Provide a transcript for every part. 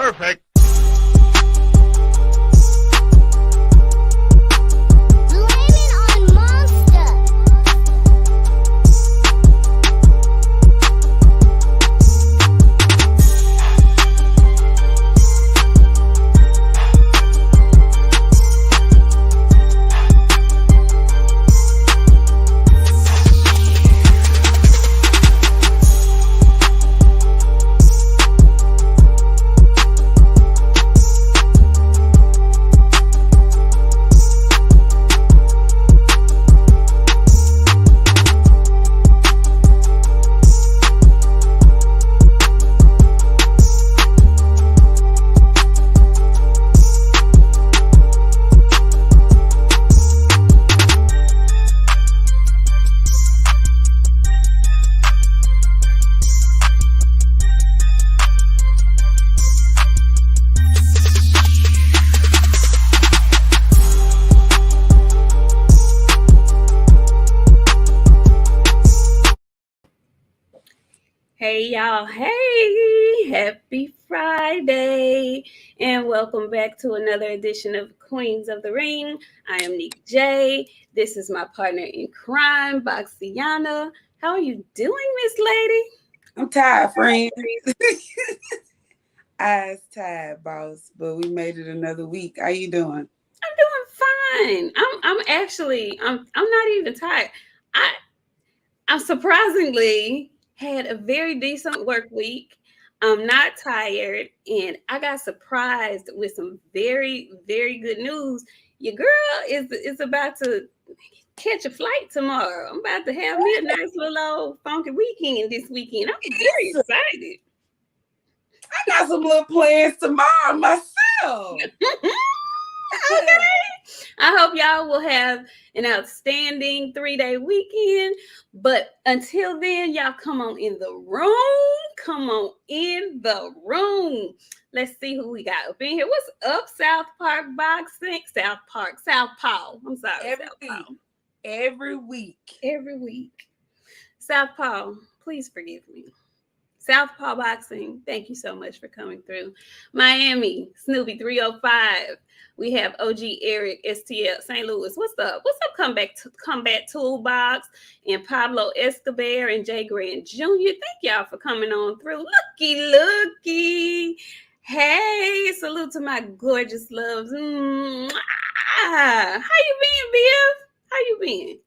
Perfect. Hey y'all, hey, happy Friday, and welcome back to another edition of Queens of the Ring. I am Nik J. This is my partner in crime, BOXIANA. How are you doing, Miss Lady? I'm tired, friend. I was tired, boss, but we made it another week. How you doing? I'm doing fine. I'm not even tired. I'm surprisingly had a very decent work week. I'm not tired, and I got surprised with some very, very good news. Your girl is about to catch a flight tomorrow. I'm about to have me a nice little old funky weekend this weekend. I'm very excited. I got some little plans tomorrow myself. Okay. I hope y'all will have an outstanding 3-day weekend. But until then, y'all come on in the room. Come on in the room. Let's see who we got up in here. What's up, South Park Boxing? Southpaw. I'm sorry, Southpaw. Every week. Southpaw, please forgive me. Southpaw Boxing, thank you so much for coming through. Miami, Snoopy 305. We have OG Eric, STL, St. Louis. What's up? Combat Toolbox, and Pablo Escobar and Jay Grant Jr. Thank y'all for coming on through. Looky. Hey, salute to my gorgeous loves. How you been, Biff? How you been?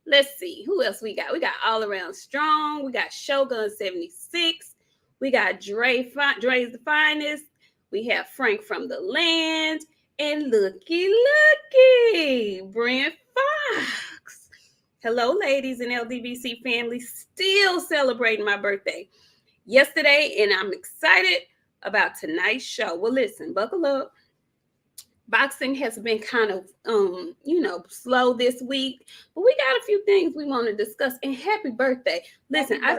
Let's see. Who else we got? We got All Around Strong. We got Shogun 76. We got Dre's the Finest. We have Frank from the Land. And looky, Brent Fox. Hello, ladies and LDBC family. Still celebrating my birthday yesterday, and I'm excited about tonight's show. Well, listen, buckle up. Boxing has been kind of, slow this week, but we got a few things we want to discuss. And happy birthday. Listen, I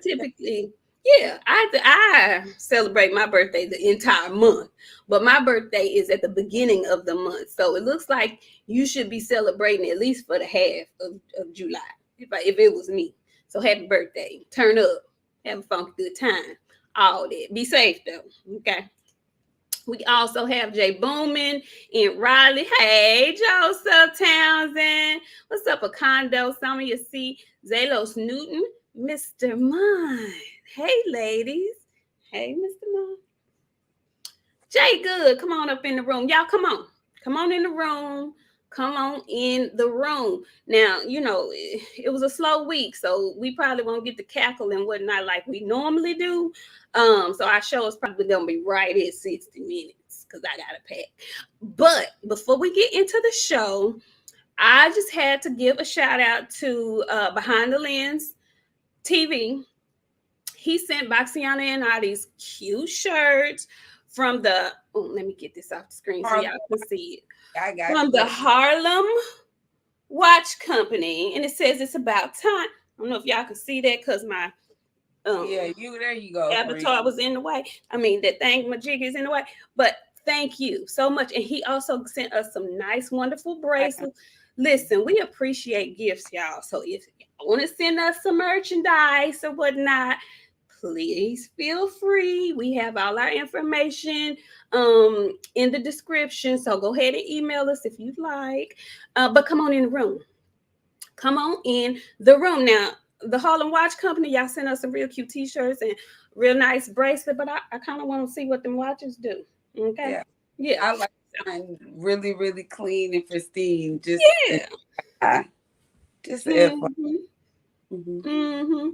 celebrate my birthday the entire month, but my birthday is at the beginning of the month. So it looks like you should be celebrating at least for the half of July, if it was me. So happy birthday. Turn up. Have a funky good time. All that. Be safe, though. Okay. We also have Jay Boomin and Riley. Hey, Joseph Townsend. What's up, Acondo? Some of you see Zalos Newton, Mr. Mine. Hey, ladies. Hey, Mr. Mine. Jay Good, come on up in the room. Y'all, come on. Come on in the room. Come on in the room. Now, it was a slow week, so we probably won't get to cackle and whatnot like we normally do. So our show is probably going to be right at 60 minutes because I got to pack. But before we get into the show, I just had to give a shout out to Behind the Lens TV. He sent Boxiana and I these cute shirts from the, let me get this off the screen so y'all can see it. From the Harlem Watch Company, and it says it's about time. I don't know if y'all can see that because my there you go. Avatar was in the way. I mean, that thing, my jig is in the way. But thank you so much. And he also sent us some nice, wonderful bracelets. Listen, we appreciate gifts, y'all. So if you want to send us some merchandise or whatnot, please feel free. We have all our information in the description. So go ahead and email us if you'd like. But come on in the room. Come on in the room. Now, the Harlem Watch Company, y'all sent us some real cute t-shirts and real nice bracelet, but I kind of want to see what them watches do. Okay. Yeah. Yeah. I like mine really, really clean and pristine. Yeah. Just Mm-hmm. mm-hmm. Mm-hmm.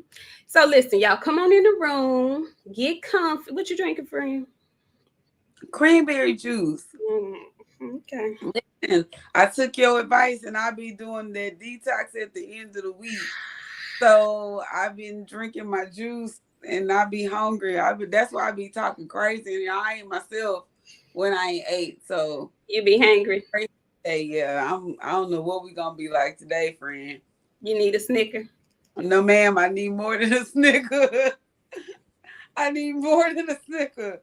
So listen, y'all, come on in the room, get comfy. What you drinking, friend? Cranberry juice. Okay. Listen, I took your advice and I'll be doing that detox at the end of the week. So I've been drinking my juice and I be hungry. That's why I be talking crazy. And I ain't myself when I ain't ate. So You be hangry. hey, yeah, I don't know what we gonna be like today, friend. You need a Snicker. No, ma'am, I need more than a Snicker. I need more than a Snicker.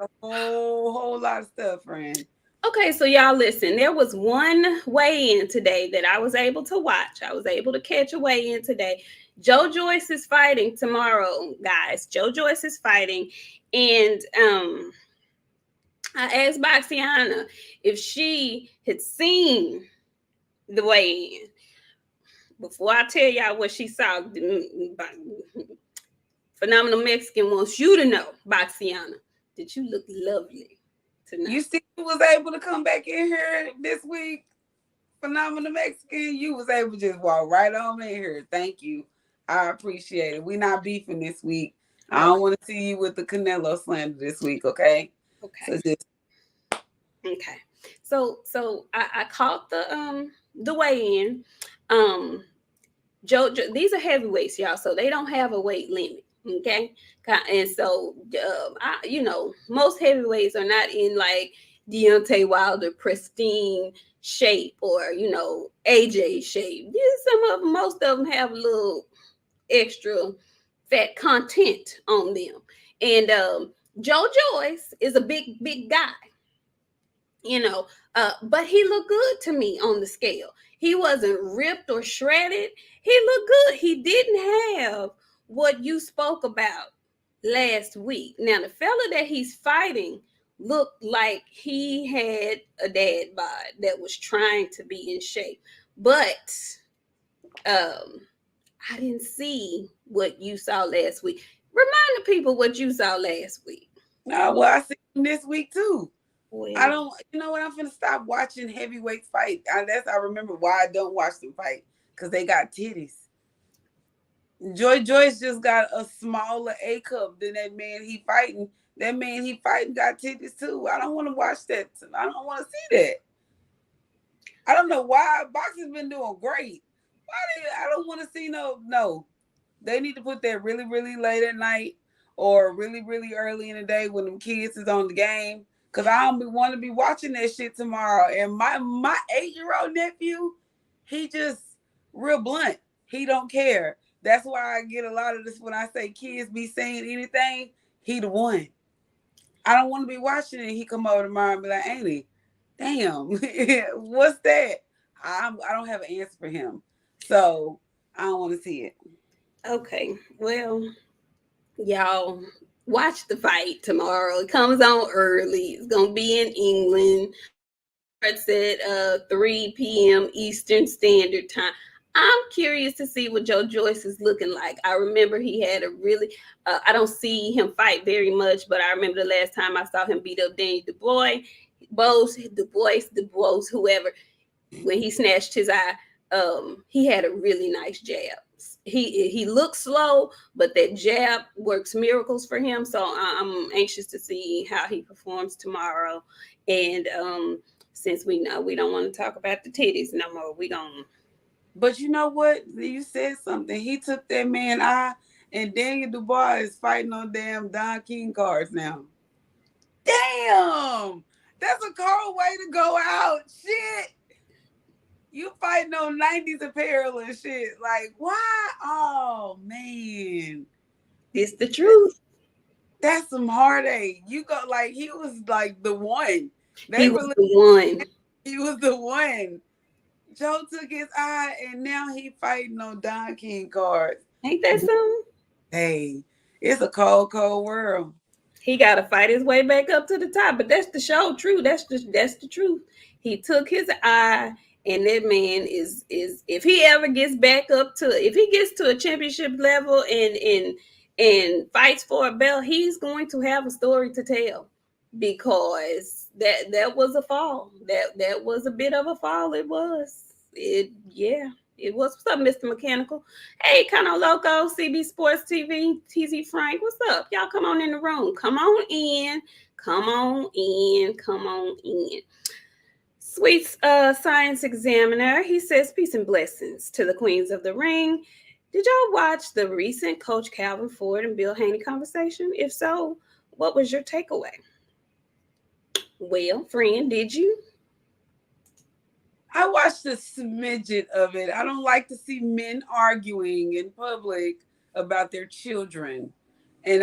I need a whole lot of stuff, friend. Okay, so y'all listen. There was one weigh-in today that I was able to watch. I was able to catch a weigh-in today. Joe Joyce is fighting tomorrow, guys. Joe Joyce is fighting, and I asked Boxiana if she had seen the weigh-in. Before I tell y'all what she saw, Phenomenal Mexican wants you to know, Boxiana, that you look lovely tonight. You see who was able to come back in here this week? Phenomenal Mexican. You was able to just walk right on in here. Thank you. I appreciate it. We not beefing this week. Okay. I don't want to see you with the Canelo slander this week, okay? Okay. So just okay. So I caught the weigh-in. Joe, these are heavyweights, y'all, so they don't have a weight limit. Okay, and so most heavyweights are not in like Deontay Wilder pristine shape or AJ shape. Most of them have a little extra fat content on them, and Joe Joyce is a big guy, but he looked good to me on the scale. He wasn't ripped or shredded. He looked good. He didn't have what you spoke about last week. Now, the fella that he's fighting looked like he had a dad bod that was trying to be in shape. But I didn't see what you saw last week. Remind the people what you saw last week. well, I see him this week too. Well, I don't, you know what? I'm finna stop watching heavyweights fight. I remember why I don't watch them fight, because they got titties. Joyce just got a smaller A cup than that man he fighting. That man he fighting got titties too. I don't want to watch that. I don't want to see that. I don't know why boxing's been doing great. I don't want to see no. They need to put that really, really late at night or really, really early in the day when them kids is on the game. Cause I don't want to be watching that shit tomorrow. And my 8-year-old nephew, he just real blunt. He don't care. That's why I get a lot of this when I say kids be saying anything. He the one. I don't want to be watching it. He come over tomorrow and be like, Auntie, damn, what's that? I don't have an answer for him. So I don't want to see it. Okay, well, y'all watch the fight tomorrow. It comes on early. It's gonna be in England. It's at 3 p.m. Eastern Standard Time. I'm curious to see what Joe Joyce is looking like. I remember he had a really, I don't see him fight very much, but I remember the last time I saw him beat up Daniel Dubois, whoever, when he snatched his eye, he had a really nice jab. He looks slow, but that jab works miracles for him. So I'm anxious to see how he performs tomorrow. And since we know we don't want to talk about the titties no more, we don't. But you know what? You said something. He took that man eye, and Daniel Dubois is fighting on damn Don King cards now. Damn! That's a cold way to go out. Shit! You fighting on 90s apparel and shit. Like, why? Oh, man. It's the truth. That's some heartache. You go, like, he was like the one. He was the one. He was the one. Joe took his eye, and now he fighting on Don King cards. Ain't that something? Hey, It's a cold, cold world. He got to fight his way back up to the top. But that's the show true. That's the truth. He took his eye, and that man is if he ever gets back up to, if he gets to a championship level and fights for a belt, he's going to have a story to tell, because that was a fall. That was a bit of a fall. It was. It was. What's up, Mr. Mechanical? Hey, Kano Loco, CB Sports TV, TZ Frank. What's up? Y'all come on in the room. Come on in. Come on in. Come on in. Sweet Science Examiner, he says, peace and blessings to the Queens of the Ring. Did y'all watch the recent Coach Calvin Ford and Bill Haney conversation? If so, what was your takeaway? Well, friend, did you? I watched a smidget of it. I don't like to see men arguing in public about their children. And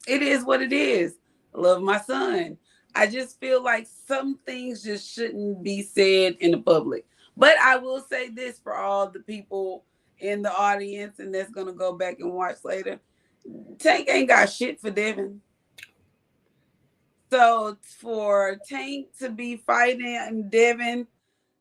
it is what it is. I love my son. I just feel like some things just shouldn't be said in the public. But I will say this for all the people in the audience and that's going to go back and watch later. Tank ain't got shit for Devin. So for Tank to be fighting Devin,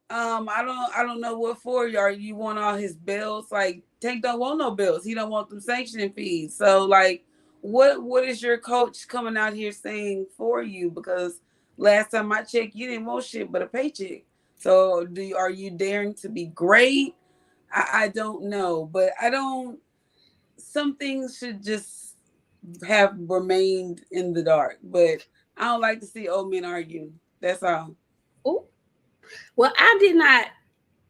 I don't know what for. You want all his bills? Like Tank don't want no bills. He don't want them sanctioning fees. So like, what is your coach coming out here saying for you? Because last time I checked, you didn't want shit but a paycheck. So are you daring to be great? I don't know, but I don't. Some things should just have remained in the dark, but I don't like to see old men argue. That's all. Oh, well, I did not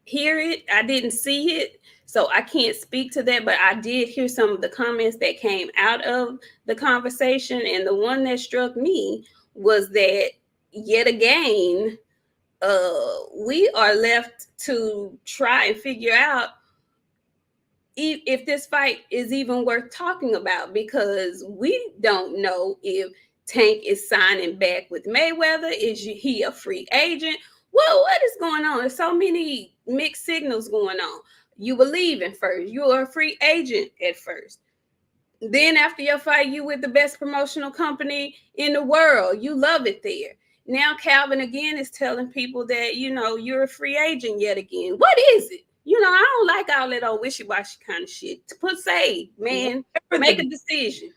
hear it. I didn't see it. So I can't speak to that, but I did hear some of the comments that came out of the conversation. And the one that struck me was that yet again, we are left to try and figure out if this fight is even worth talking about, because we don't know if Tank is signing back with Mayweather. Is he a free agent? Well, what is going on? There's so many mixed signals going on. You were leaving first. You were a free agent at first. Then after your fight, you with the best promotional company in the world. You love it there. Now Calvin again is telling people that, you're a free agent yet again. What is it? I don't like all that old wishy-washy kind of shit. To put say, man, make a decision.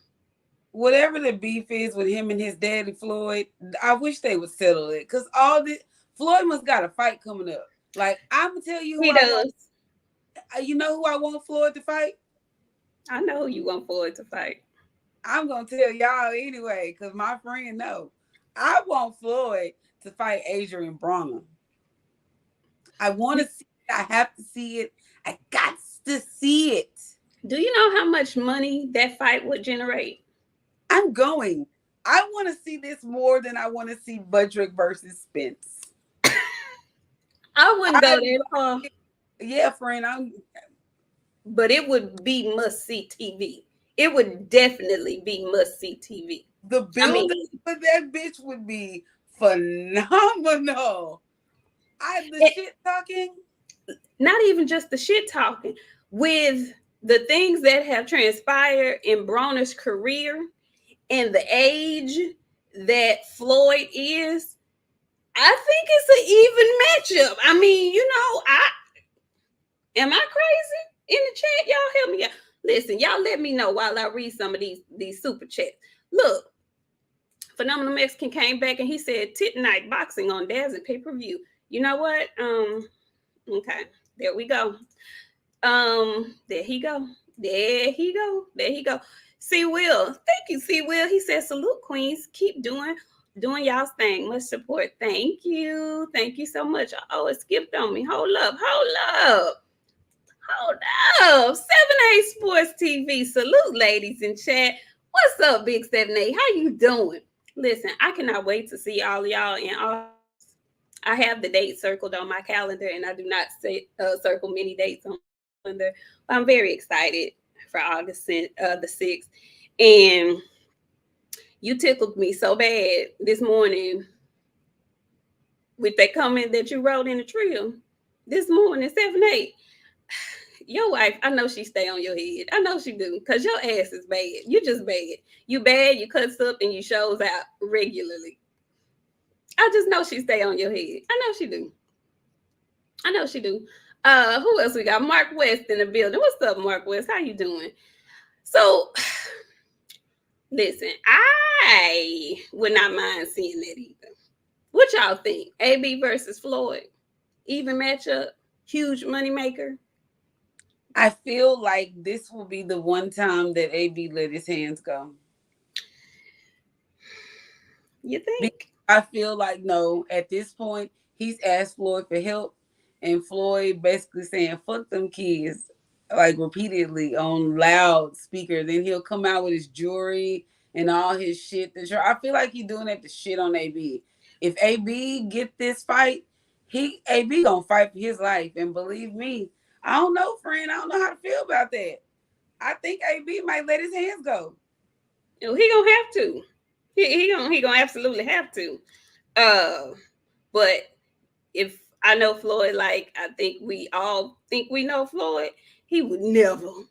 Whatever the beef is with him and his daddy Floyd, I wish they would settle it. Because Floyd must got a fight coming up. Like, I'm going to tell you who he does. You know who I want Floyd to fight? I know who you want Floyd to fight. I'm going to tell y'all anyway, because my friend know. I want Floyd to fight Adrian Bronner. I want to see it. I have to see it. I got to see it. Do you know how much money that fight would generate? I'm going. I want to see this more than I want to see Budrick versus Spence. I wouldn't go that far. Yeah, friend. But it would be must-see TV. It would definitely be must-see TV. The building for that bitch would be phenomenal. Shit talking. Not even just the shit talking. With the things that have transpired in Bronner's career and the age that Floyd is, I think it's an even matchup. I mean, am I crazy? In the chat, y'all help me out. Listen, y'all let me know while I read some of these super chats. Look, Phenomenal Mexican came back and he said, Tit Night Boxing on Daz and pay-per-view. You know what? Okay, there we go. There he go. There he go. C. Will, thank you, C. Will. He said, salute, queens. Keep doing y'all's thing. Much support. Thank you so much. Oh, it skipped on me. Hold up. 7A Sports TV. Salute, ladies in chat. What's up, Big 7A? How you doing? Listen, I cannot wait to see all y'all in August. I have the date circled on my calendar, and I do not circle many dates on my calendar. But I'm very excited for August the 6th. And you tickled me so bad this morning with that comment that you wrote in the trio this morning, 7-8. Your wife, I know she stay on your head. I know she do, cause your ass is bad. You just bad. You bad. You cuts up and you shows out regularly. I just know she stay on your head. I know she do. I know she do. Who else we got? Mark West in the building. What's up, Mark West? How you doing? So, listen, I would not mind seeing that either. What y'all think? AB versus Floyd, even matchup, huge moneymaker. I feel like this will be the one time that AB let his hands go. You think? I feel like no, at this point, he's asked Floyd for help, and Floyd basically saying, fuck them kids, like repeatedly on loudspeaker. Then he'll come out with his jewelry and all his shit. I feel like he's doing that to shit on AB. If AB get this fight, AB gonna fight for his life. And believe me, I don't know, friend. I don't know how to feel about that. I think AB might let his hands go. He gonna have to. He gonna absolutely have to. But if I know Floyd, like I think we all think we know Floyd, he would never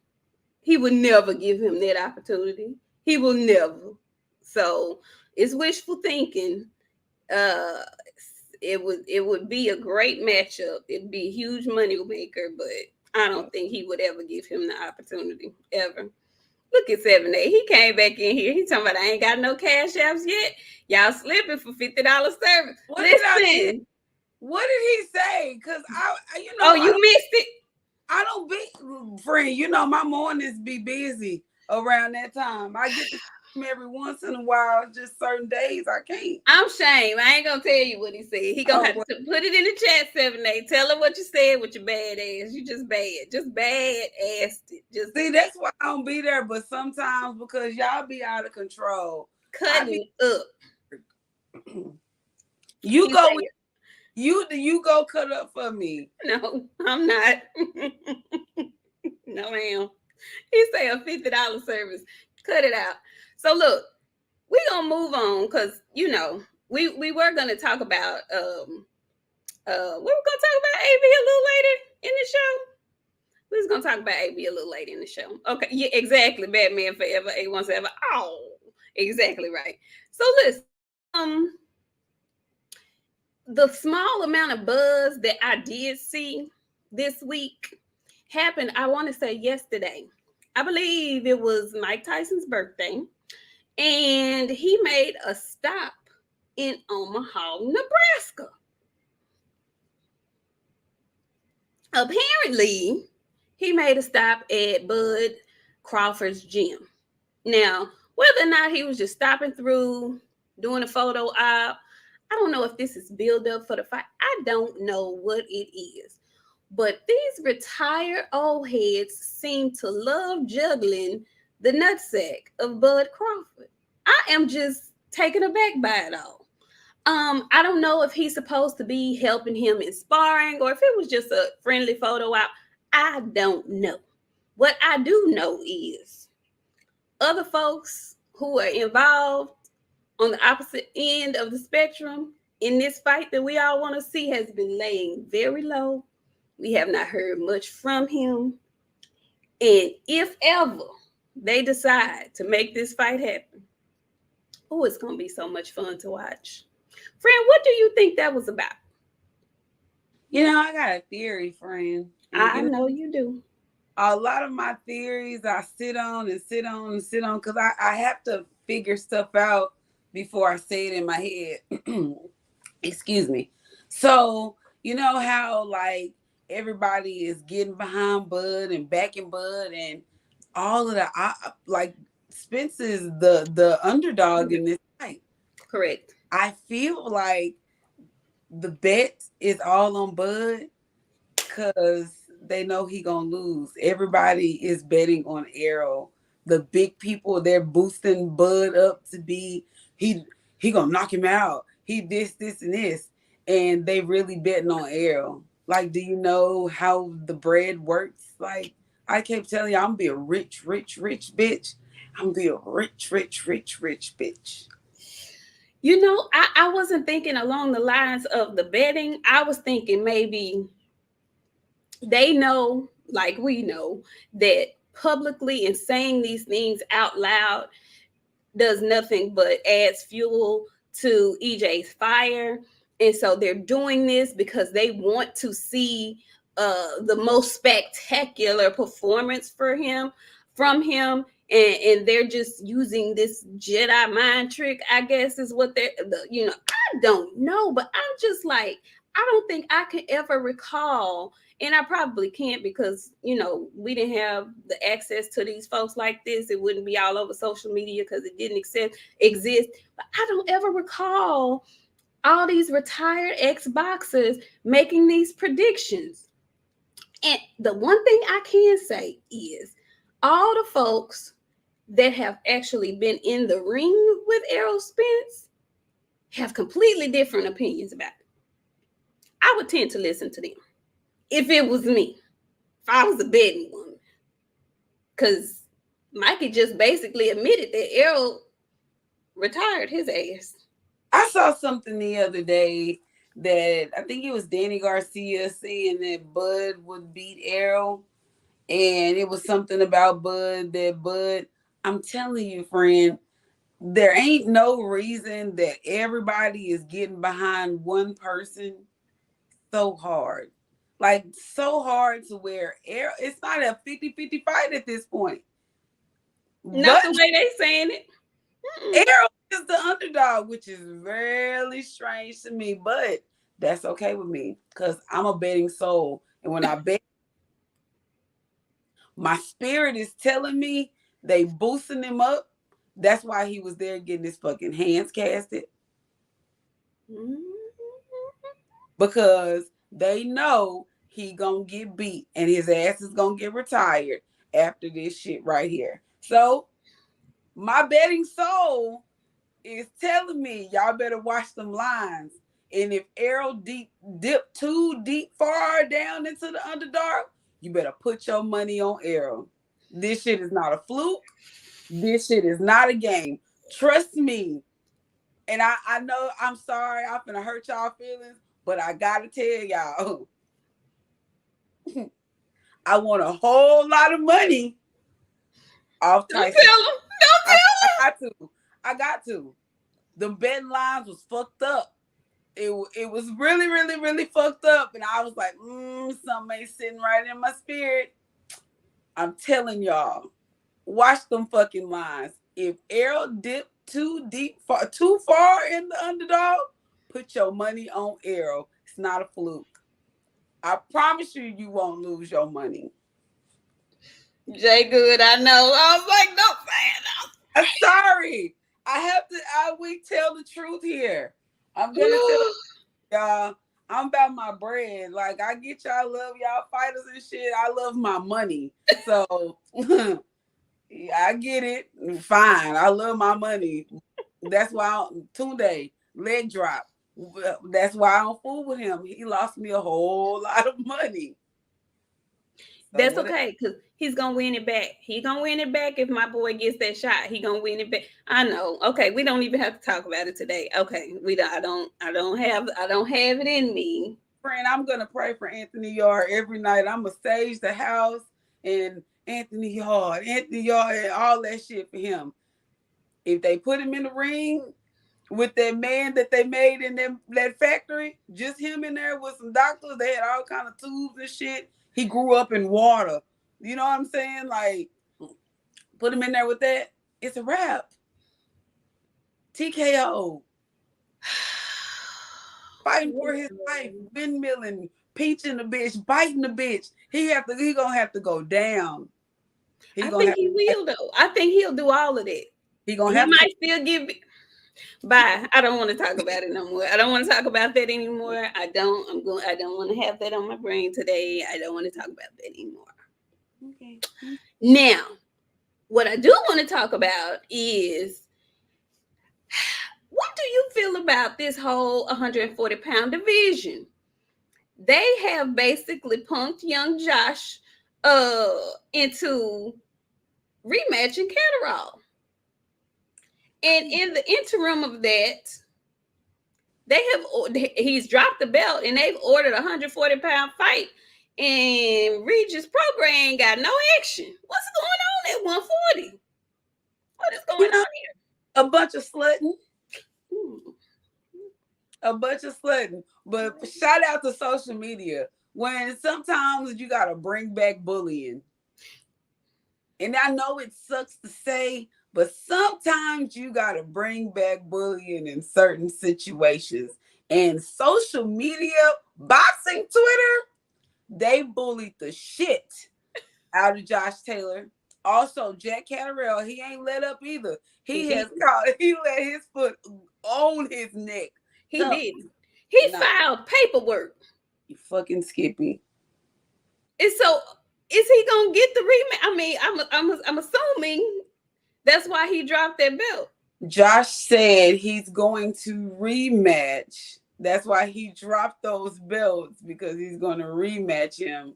give him that opportunity. He will never. So it's wishful thinking. Uh, it would be a great matchup. It'd be a huge money maker, but I don't think he would ever give him the opportunity ever. Look at 7A. He came back in here. He talking about I ain't got no cash apps yet. Y'all slipping for $50 service. Listen. What did he say? Cause Oh, you missed it. I don't be friend. You know my mornings be busy around that time. I get to every once in a while. Just certain days I can't. I'm ashamed. I ain't gonna tell you what he said. He gonna have to put it in the chat 7A. Tell her what you said with your bad ass. You just bad. Just bad assed it. Just see, that's why I don't be there. But sometimes because y'all be out of control. Cutting up. You go with you go cut up for me. No, I'm not. No, ma'am. He say a $50 service. Cut it out. So look, we gonna move on because we were gonna talk about we were gonna talk about AB a little later in the show. We was gonna talk about AB a little later in the show. Okay, yeah, exactly. Batman Forever, A17. Oh, exactly right. So listen, the small amount of buzz that I did see this week happened, I want to say yesterday. I believe it was Mike Tyson's birthday, and he made a stop in Omaha, Nebraska. Apparently, he made a stop at Bud Crawford's gym. Now, whether or not he was just stopping through, doing a photo op, I don't know if this is build up for the fight. I don't know what it is. But these retired old heads seem to love juggling the nutsack of Bud Crawford. I am just taken aback by it all. I don't know if he's supposed to be helping him in sparring or if it was just a friendly photo op. I don't know. What I do know is other folks who are involved on the opposite end of the spectrum in this fight that we all want to see has been laying very low. We have not heard much from him. And if ever they decide to make this fight happen, oh, it's going to be so much fun to watch. Friend, what do you think that was about? I got a theory, friend. I know you do. A lot of my theories I sit on because I have to figure stuff out before I say it in my head. Excuse me. So, you know how like everybody is getting behind Bud and backing Bud and all of that. Like Spence is the underdog in this fight. Correct. I feel like the bet is all on Bud because they know he gonna lose. Everybody is betting on Arrow. The big people, they're boosting Bud up to be he gonna knock him out. He this and this, and they really betting on Arrow. Like, do you know how the bread works? Like, I kept telling you, I'm gonna be a rich bitch. I'm gonna be a rich bitch. I wasn't thinking along the lines of the betting. I was thinking maybe they know like we know, that publicly and saying these things out loud does nothing but adds fuel to EJ's fire. And so they're doing this because they want to see the most spectacular performance from him. And they're just using this Jedi mind trick, I guess is what I don't know, but I'm just like, I don't think I can ever recall, and I probably can't because we didn't have the access to these folks like this. It wouldn't be all over social media because it didn't exist. But I don't ever recall all these retired ex-boxers making these predictions. And the one thing I can say is all the folks that have actually been in the ring with Errol Spence have completely different opinions about it. I would tend to listen to them if it was me, if I was a betting woman. Because Mikey just basically admitted that Errol retired his ass. I saw something the other day that I think it was Danny Garcia saying that Bud would beat Errol. And it was something about Bud, I'm telling you, friend, there ain't no reason that everybody is getting behind one person so hard. Like, so hard to where it's not a 50-50 fight at this point. Not the way they saying it. Errol is the underdog, which is really strange to me, but that's okay with me because I'm a betting soul. And when I bet, my spirit is telling me they boosting him up. That's why he was there getting his fucking hands casted. Because they know he gonna get beat and his ass is gonna get retired after this shit right here. So my betting soul is telling me y'all better watch them lines. And if Errol dip too deep far down into the underdog, you better put your money on Errol. This shit is not a fluke. This shit is not a game. Trust me. And I know I'm sorry, I'm gonna hurt y'all feelings, but I gotta tell y'all, I want a whole lot of money off Tyson. Don't tell him. Don't tell him. I got to. The betting lines was fucked up. It was really, really, really fucked up. And I was like, something ain't sitting right in my spirit. I'm telling y'all, watch them fucking lines. If Errol dipped too far in the underdog, put your money on Errol. It's not a fluke. I promise you won't lose your money. Jay Good, I know. I was like, don't say it. I'm sorry. We tell the truth here. I'm gonna tell y'all, I'm about my bread. Like, I get y'all, love y'all fighters and shit. I love my money. So I get it. Fine. I love my money. That's why Tunde, leg drop. That's why I don't fool with him. He lost me a whole lot of money. So that's okay, because he's gonna win it back. He gonna win it back if my boy gets that shot. He gonna win it back. I know. Okay, we don't even have to talk about it today. Okay, I don't have it in me. Friend, I'm gonna pray for Anthony Yard every night. I'm gonna stage the house and Anthony Yard, and all that shit for him. If they put him in the ring with that man that they made in that factory, just him in there with some doctors, they had all kind of tubes and shit. He grew up in water. You know what I'm saying? Like, put him in there with that. It's a wrap. TKO. Fighting for his life, windmilling, peaching the bitch, biting the bitch. He gonna have to go down. I think he will though. I think he'll do all of that. He might still give. Bye. I don't want to talk about it no more. I don't want to talk about that anymore. I don't want to have that on my brain today. I don't want to talk about that anymore. Okay. Now, what I do want to talk about is, what do you feel about this whole 140-pound division? They have basically punked young Josh into rematching Catterall. And in the interim of that, he's dropped the belt and they've ordered a 140-pound fight And Regis Prograis ain't got no action. What's going on at 140? What is going on a bunch of slutting. here? A bunch of slutting. But shout out to social media when sometimes you gotta bring back bullying. And I know it sucks to say, but sometimes you gotta bring back bullying in certain situations. And social media, boxing Twitter, they bullied the shit out of Josh Taylor. Also, Jack Catterall, he ain't let up either. He let his foot on his neck. He did. He filed paperwork. You fucking Skippy. And so, is he gonna get the rematch? I mean, I'm assuming that's why he dropped that belt. Josh said he's going to rematch. That's why he dropped those belts, because he's going to rematch him.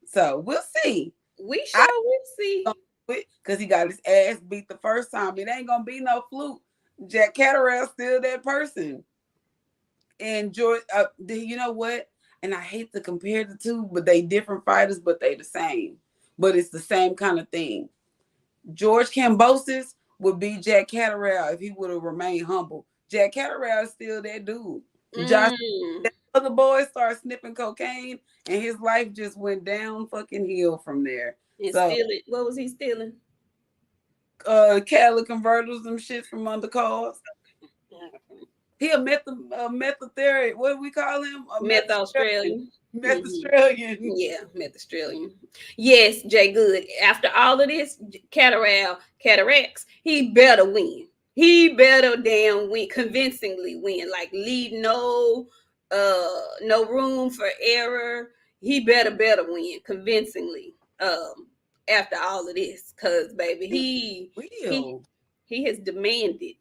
So we'll see. We sure will see. Because he got his ass beat the first time. It ain't gonna be no fluke. Jack Catterall's still that person. And Joyce, you know what? And I hate to compare the two, but they different fighters, but they the same. But it's the same kind of thing. George Kambosos would be Jack Catterall if he would have remained humble. Jack Catterall is still that dude. Josh, that other boy started sniffing cocaine, and his life just went down fucking hill from there. And stealing. What was he stealing? Cadillac converters, them shit from undercars. He a methotherapy. What do we call him? A Meth Australian. Meth Australian. Yeah, Meth Australian. Yes, Jay Good. After all of this, cataracts, he better win. He better damn win, convincingly win. Like leave no room for error. He better win convincingly. After all of this, cause baby, he has demanded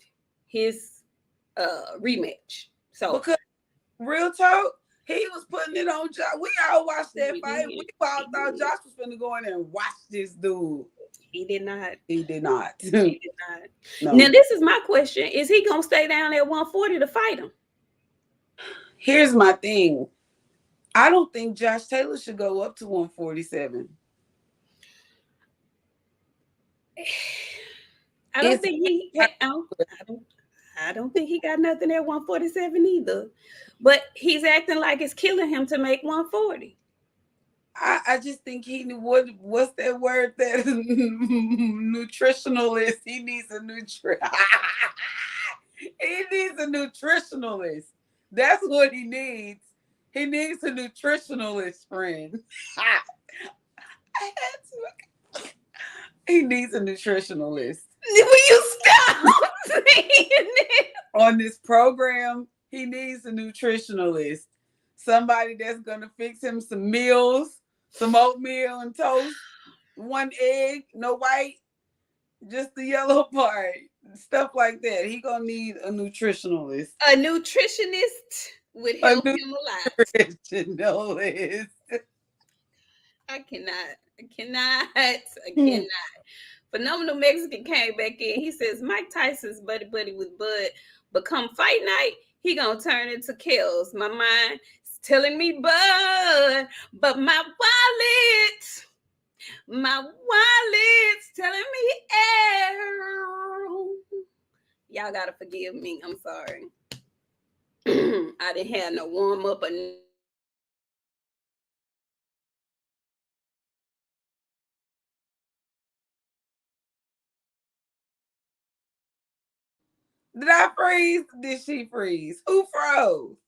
his rematch. So because real talk, he was putting it on Josh. We all watched that fight. We all thought Josh was finna go in and watch this dude. He did not. He did not. He did not. No. Now this is my question: is he gonna stay down at 140 to fight him? Here's my thing. I don't think Josh Taylor should go up to 147. I don't think he got nothing at 147 either. But he's acting like it's killing him to make 140. I just think he knew what's that word that nutritionalist. He needs a he needs a nutritionalist. That's what he needs. He needs a nutritionalist friend. He needs a nutritionalist. Will you stop saying it? On this program, he needs a nutritionalist. Somebody that's going to fix him some meals, some oatmeal and toast, one egg, no white, just the yellow part, stuff like that. He going to need a nutritionalist. A nutritionist would help him a lot. Nutritionalist. I cannot. Phenomenal Mexican came back in. He says Mike Tyson's buddy with Bud, but come fight night, he gonna turn into Kells. My mind is telling me Bud, but my wallet's telling me Errol. Y'all gotta forgive me. I'm sorry. I didn't have no warm up or Did I freeze? Did she freeze? Who froze?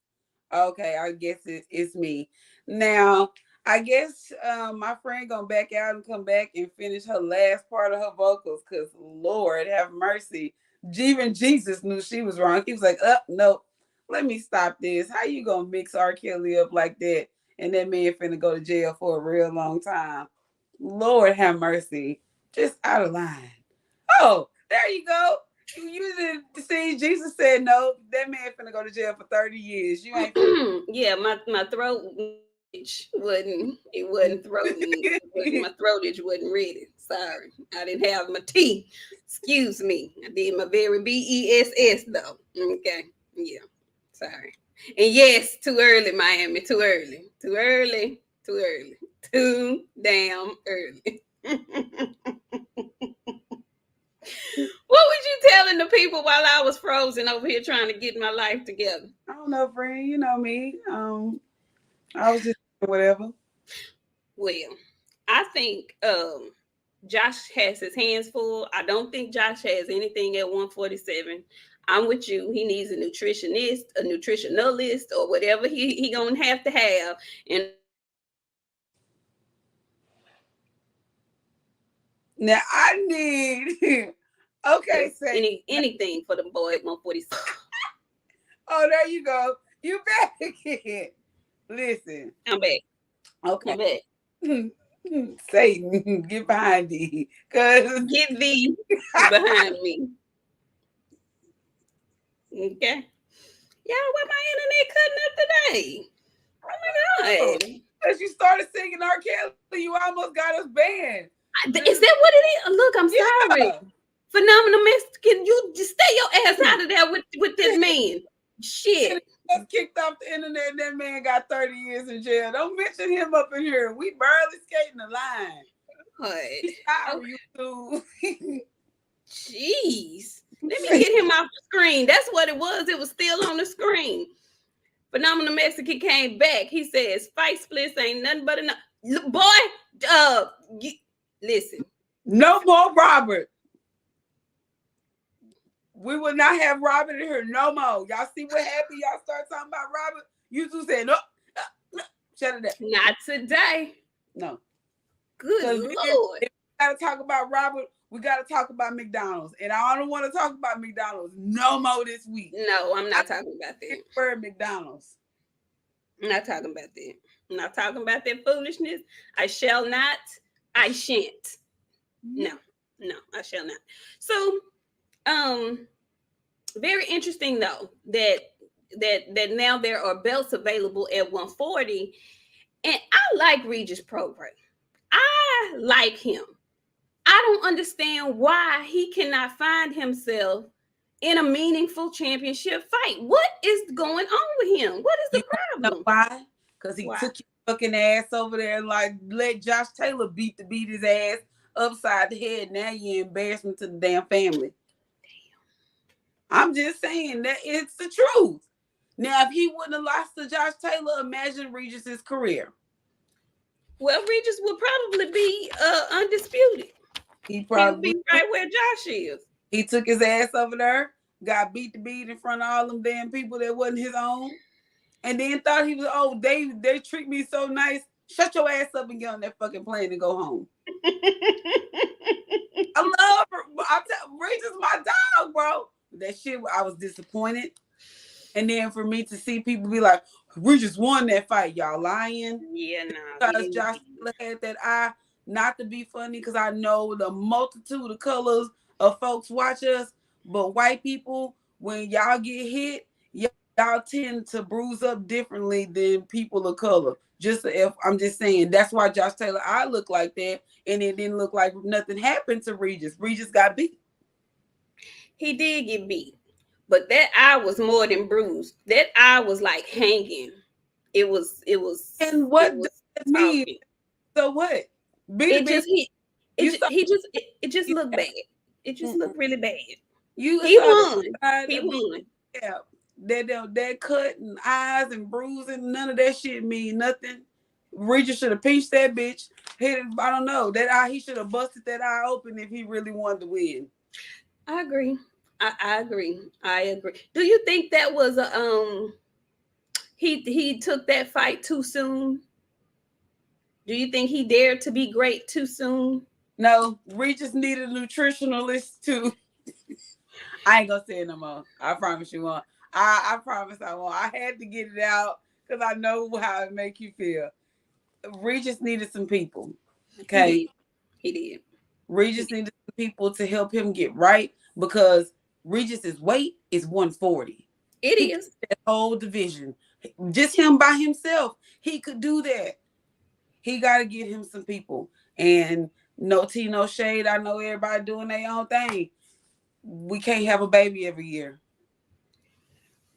Okay, I guess it's me. Now, I guess my friend gonna back out and come back and finish her last part of her vocals, because Lord have mercy. Even Jesus knew she was wrong. He was like, nope, let me stop this. How you gonna mix R. Kelly up like that? And that man finna go to jail for a real long time. Lord have mercy. Just out of line. Oh, there you go. You didn't see, Jesus said no. That man finna go to jail for 30 years. You ain't. Yeah, my throat wasn't throating. My throatage wasn't ready. Sorry, I didn't have my tea. Excuse me. I did my very BESS though. Okay, yeah. Sorry. And yes, too early, Miami. Too early. Too early. Too early. Too damn early. What was you telling the people while I was frozen over here trying to get my life together? I don't know, friend. You know me. I was just whatever. Well, I think Josh has his hands full. I don't think Josh has anything at 147. I'm with you. He needs a nutritionist, a nutritionalist, or whatever he gonna have to have in order to get him to where he needs to be. Now I need. Okay, say Anything for the boy at 147. oh, there you go. You back again. Listen. I'm back. Okay. I'm back. Satan, get behind thee. Cause Get thee behind me. Okay. Y'all, why my internet cutting up today? Oh my God. As you started singing R. Kelly, you almost got us banned. Is that what it is? Look, I'm sorry. Phenomenal Mexican, you just stay your ass out of there with this man. Shit. He kicked off the internet. That man got 30 years in jail. Don't mention him up in here. We barely skating the line. What? You too. Jeez. Let me get him off the screen. That's what it was. It was still on the screen. Phenomenal Mexican came back. He says, fight splits ain't nothing but enough. Boy, listen. No more Robert. We will not have Robert in here no more. Y'all see what happened? Y'all start talking about Robert. You two said, no, shut it down. Not today. No. Good Lord. If we got to talk about Robert, we got to talk about McDonald's. And I don't want to talk about McDonald's no more this week. No, I'm not talking about that. For McDonald's. I'm not talking about that. I'm not talking about that foolishness. I shall not. I shan't. No, I shall not. So, very interesting though that now there are belts available at 140, and I like Regis Prograis. I like him. I don't understand why he cannot find himself in a meaningful championship fight. What is going on with him? What is the problem? Know why? Because he took your fucking ass over there and like let Josh Taylor beat his ass upside the head. Now you're embarrassment to the damn family. I'm just saying that it's the truth. Now, if he wouldn't have lost to Josh Taylor, imagine Regis's career. Well, Regis would probably be undisputed. He'll be right where Josh is. He took his ass over there, got beat in front of all them damn people that wasn't his own, and then thought he was, they treat me so nice. Shut your ass up and get on that fucking plane and go home. I love her. Regis my dog, bro. That shit, I was disappointed. And then for me to see people be like, we just won that fight, y'all lying. Yeah, nah. Because Josh had that eye, not to be funny, because I know the multitude of colors of folks watch us, but white people, when y'all get hit, y'all tend to bruise up differently than people of color. I'm just saying, that's why Josh Taylor eye looked like that, and it didn't look like nothing happened to Regis. Regis got beat. He did get beat, but that eye was more than bruised. That eye was like hanging. It was. And what does that mean? So what? It just looked bad. It just looked really bad. He won. Yeah, that cut and eyes and bruising, none of that shit mean nothing. Regis should have pinched that bitch. I don't know. That eye, he should have busted that eye open if he really wanted to win. I agree. I agree. Do you think that was he took that fight too soon? Do you think he dared to be great too soon? No, Regis needed a nutritionalist too. I ain't gonna say it no more. I promise you won't. I promise I won't. I had to get it out because I know how it make you feel. Regis needed some people. Okay. He did. Regis needed some people to help him get right because Regis's weight is 140. It is. That whole division. Just him by himself. He could do that. He got to get him some people. And no tea, no shade. I know everybody doing their own thing. We can't have a baby every year.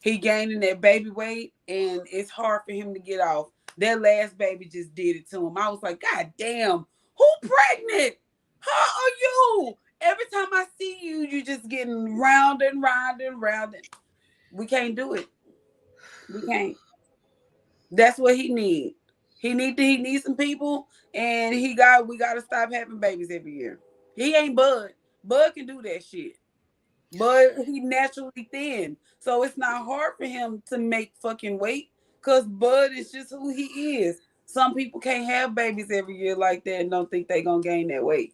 He gaining that baby weight, and it's hard for him to get off. That last baby just did it to him. I was like, God damn, who pregnant? How are you? Every time I see you, you just getting round and round and round. We can't do it. We can't. That's what he need. He needs some people, and we gotta stop having babies every year. He ain't Bud. Bud can do that shit. But he naturally thin. So it's not hard for him to make fucking weight. Cause Bud is just who he is. Some people can't have babies every year like that and don't think they gonna gain that weight.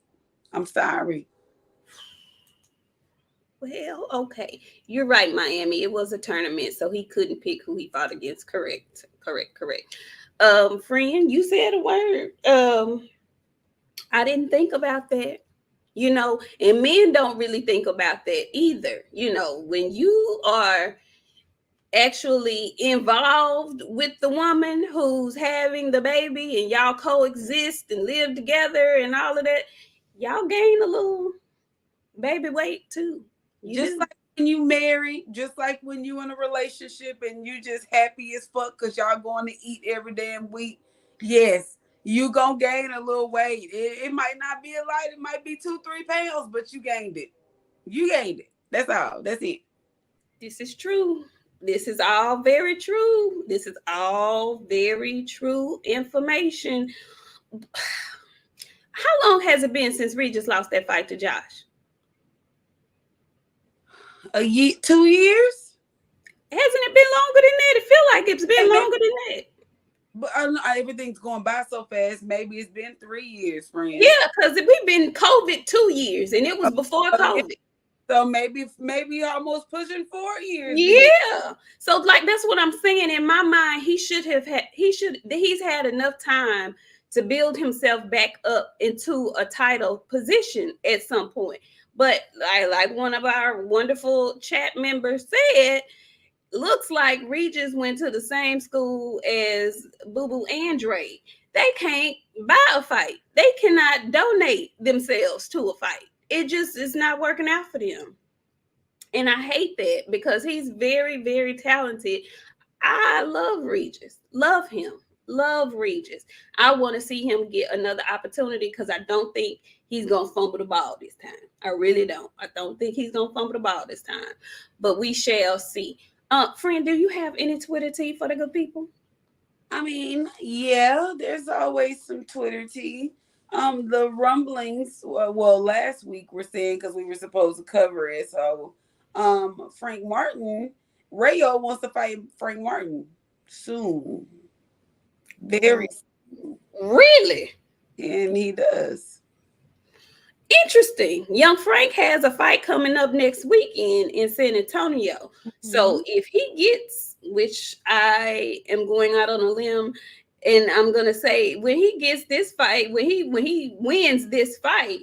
I'm sorry. Well, okay. You're right, Miami. It was a tournament, so he couldn't pick who he fought against. Correct. Correct. Friend, you said a word. I didn't think about that. And men don't really think about that either. When you are actually involved with the woman who's having the baby and y'all coexist and live together and all of that, y'all gain a little baby weight too. You Just do. like when you married, just like when you in a relationship and you just happy as fuck because y'all going to eat every damn week. Yes, you gonna gain a little weight. It might not be a lot, it might be 2-3 pounds, but you gained it. You gained it. That's all. That's it. This is true. This is all very true. This is all very true information. How long has it been since Regis lost that fight to Josh? A year, 2 years. Hasn't it been longer than that? It feel like it's been longer than that. But everything's going by so fast. Maybe it's been 3 years, friend. Yeah, because we've been COVID 2 years, and it was before COVID. So maybe almost pushing 4 years. Yeah. So like that's what I'm saying. In my mind, he's had enough time to build himself back up into a title position at some point. But like one of our wonderful chat members said, looks like Regis went to the same school as Boo Boo and Dre. They can't buy a fight. They cannot donate themselves to a fight. It just is not working out for them. And I hate that because he's very, very talented. I love Regis. Love him. Love Regis. I want to see him get another opportunity because I don't think he's going to fumble the ball this time. I really don't. I don't think he's going to fumble the ball this time. But we shall see. Friend, do you have any Twitter tea for the good people? I mean, yeah, there's always some Twitter tea. The rumblings, well, last week we're saying because we were supposed to cover it. So, Frank Martin, Rayo wants to fight Frank Martin soon, very soon. Really? And he does. Interesting. Young Frank has a fight coming up next weekend in San Antonio. Mm-hmm. So if he gets, which I am going out on a limb, and I'm gonna say when he gets this fight, when he wins this fight,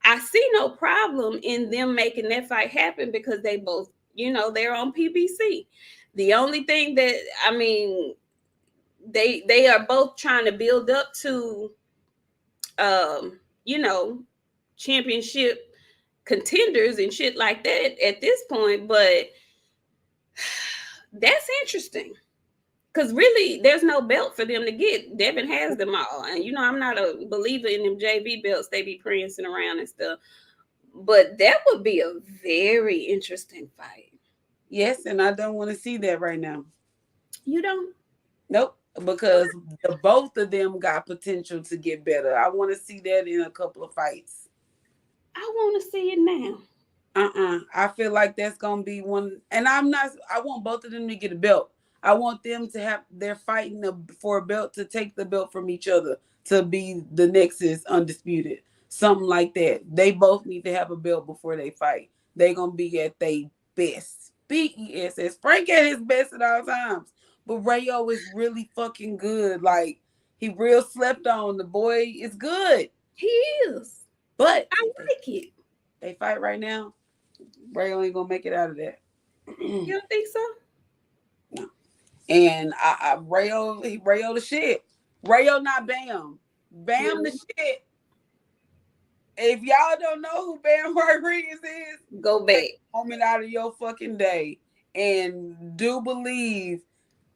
I see no problem in them making that fight happen because they both, they're on PBC. The only thing that they are both trying to build up to, championship contenders and shit like that at this point, but that's interesting because really there's no belt for them to get. Devin has them all, and I'm not a believer in them JV belts they be prancing around and stuff, but that would be a very interesting fight. Yes, and I don't want to see that right now. You don't? Nope, because both of them got potential to get better. I want to see that in a couple of fights. I want to see it now. I feel like that's gonna be one, and I want both of them to get a belt. I want them to have, they're fighting for a belt to take the belt from each other to be the Nexus undisputed, something like that. They both need to have a belt before they fight. They're gonna be at their best. BESS. Frank at his best at all times, but Rayo is really fucking good. Like, he real slept on. The boy is good. He is, but I like it. They fight right now. Rayo ain't gonna make it out of that. You don't think so? No. And Rayo the shit. Rayo not Bam. Bam the shit. If y'all don't know who Bam Rodriguez is, go back. Moment out of your fucking day. and do believe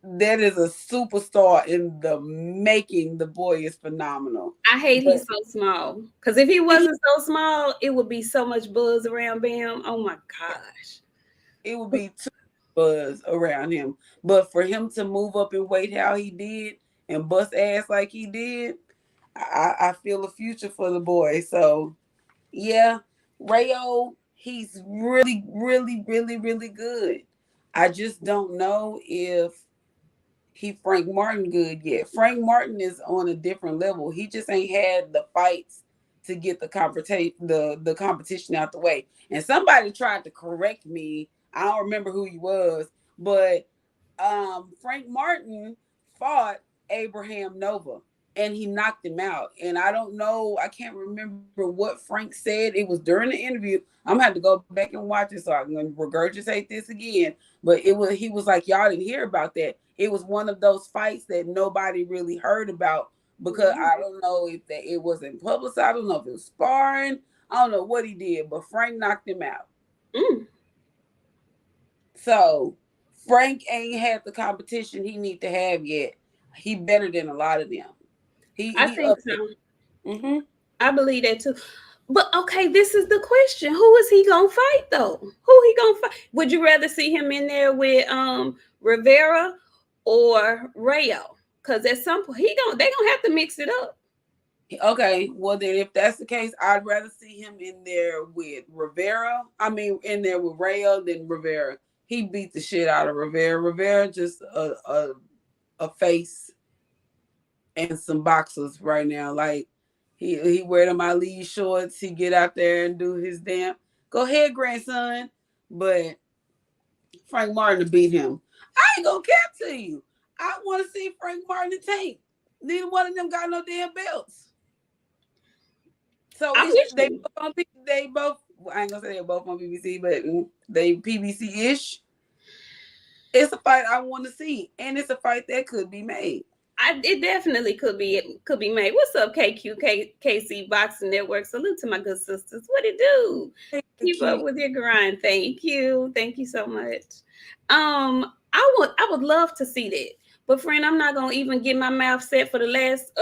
that is a superstar in the making. The boy is phenomenal. I hate But he's so small. Because if he wasn't so small, it would be so much buzz around Bam. Oh my gosh. it would be too buzz around him. But for him to move up in weight how he did and bust ass like he did, I feel a future for the boy. So yeah, Rayo, he's really, really, really, really good. I just don't know if he Frank Martin good yet. Frank Martin is on a different level. He just ain't had the fights to get the competition out the way. And somebody tried to correct me. I don't remember who he was, but Frank Martin fought Abraham Nova and he knocked him out. And I don't know, I can't remember what Frank said. It was during the interview. I'm gonna have to go back and watch it so I can regurgitate this again. But he was like, y'all didn't hear about that. It was one of those fights that nobody really heard about because I don't know if that it wasn't publicized. I don't know if it was sparring. I don't know what he did, but Frank knocked him out. So Frank ain't had the competition he need to have yet. He better than a lot of them. I think so. Mm-hmm. I believe that too. But okay, this is the question: who is he gonna fight though? Who he gonna fight? Would you rather see him in there with Rivera or Rayo? Because at some point they gonna have to mix it up. Okay, well then if that's the case, I'd rather see him in there with Rivera. I mean, in there with Rayo than Rivera. He beat the shit out of Rivera. Rivera just a face and some boxers right now. Like he wear them Ali shorts. He get out there and do his damn. Go ahead, grandson. But Frank Martin to beat him. I ain't gonna cap to you. I want to see Frank Martin and Tank. Neither one of them got no damn belts. So they both. I ain't gonna say they're both on BBC, but they PBC-ish. It's a fight I want to see, and it's a fight that could be made. It definitely could be made. What's up, KC Boxing Network? Salute to my good sisters. What it do? Keep up with your grind. Thank you so much. I would love to see that. But friend, I'm not gonna even get my mouth set for the last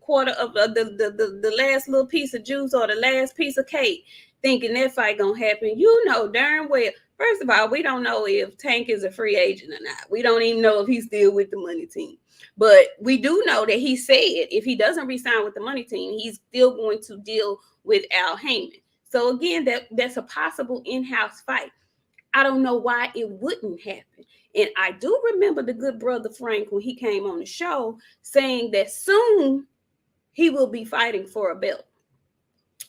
quarter of the last little piece of juice or the last piece of cake, thinking that fight gonna happen. You know darn well. First of all, we don't know if Tank is a free agent or not. We don't even know if he's still with the money team. But we do know that he said if he doesn't resign with the money team, he's still going to deal with Al Heyman. So again, that's a possible in-house fight. I don't know why it wouldn't happen. And I do remember the good brother Frank, when he came on the show, saying that soon he will be fighting for a belt.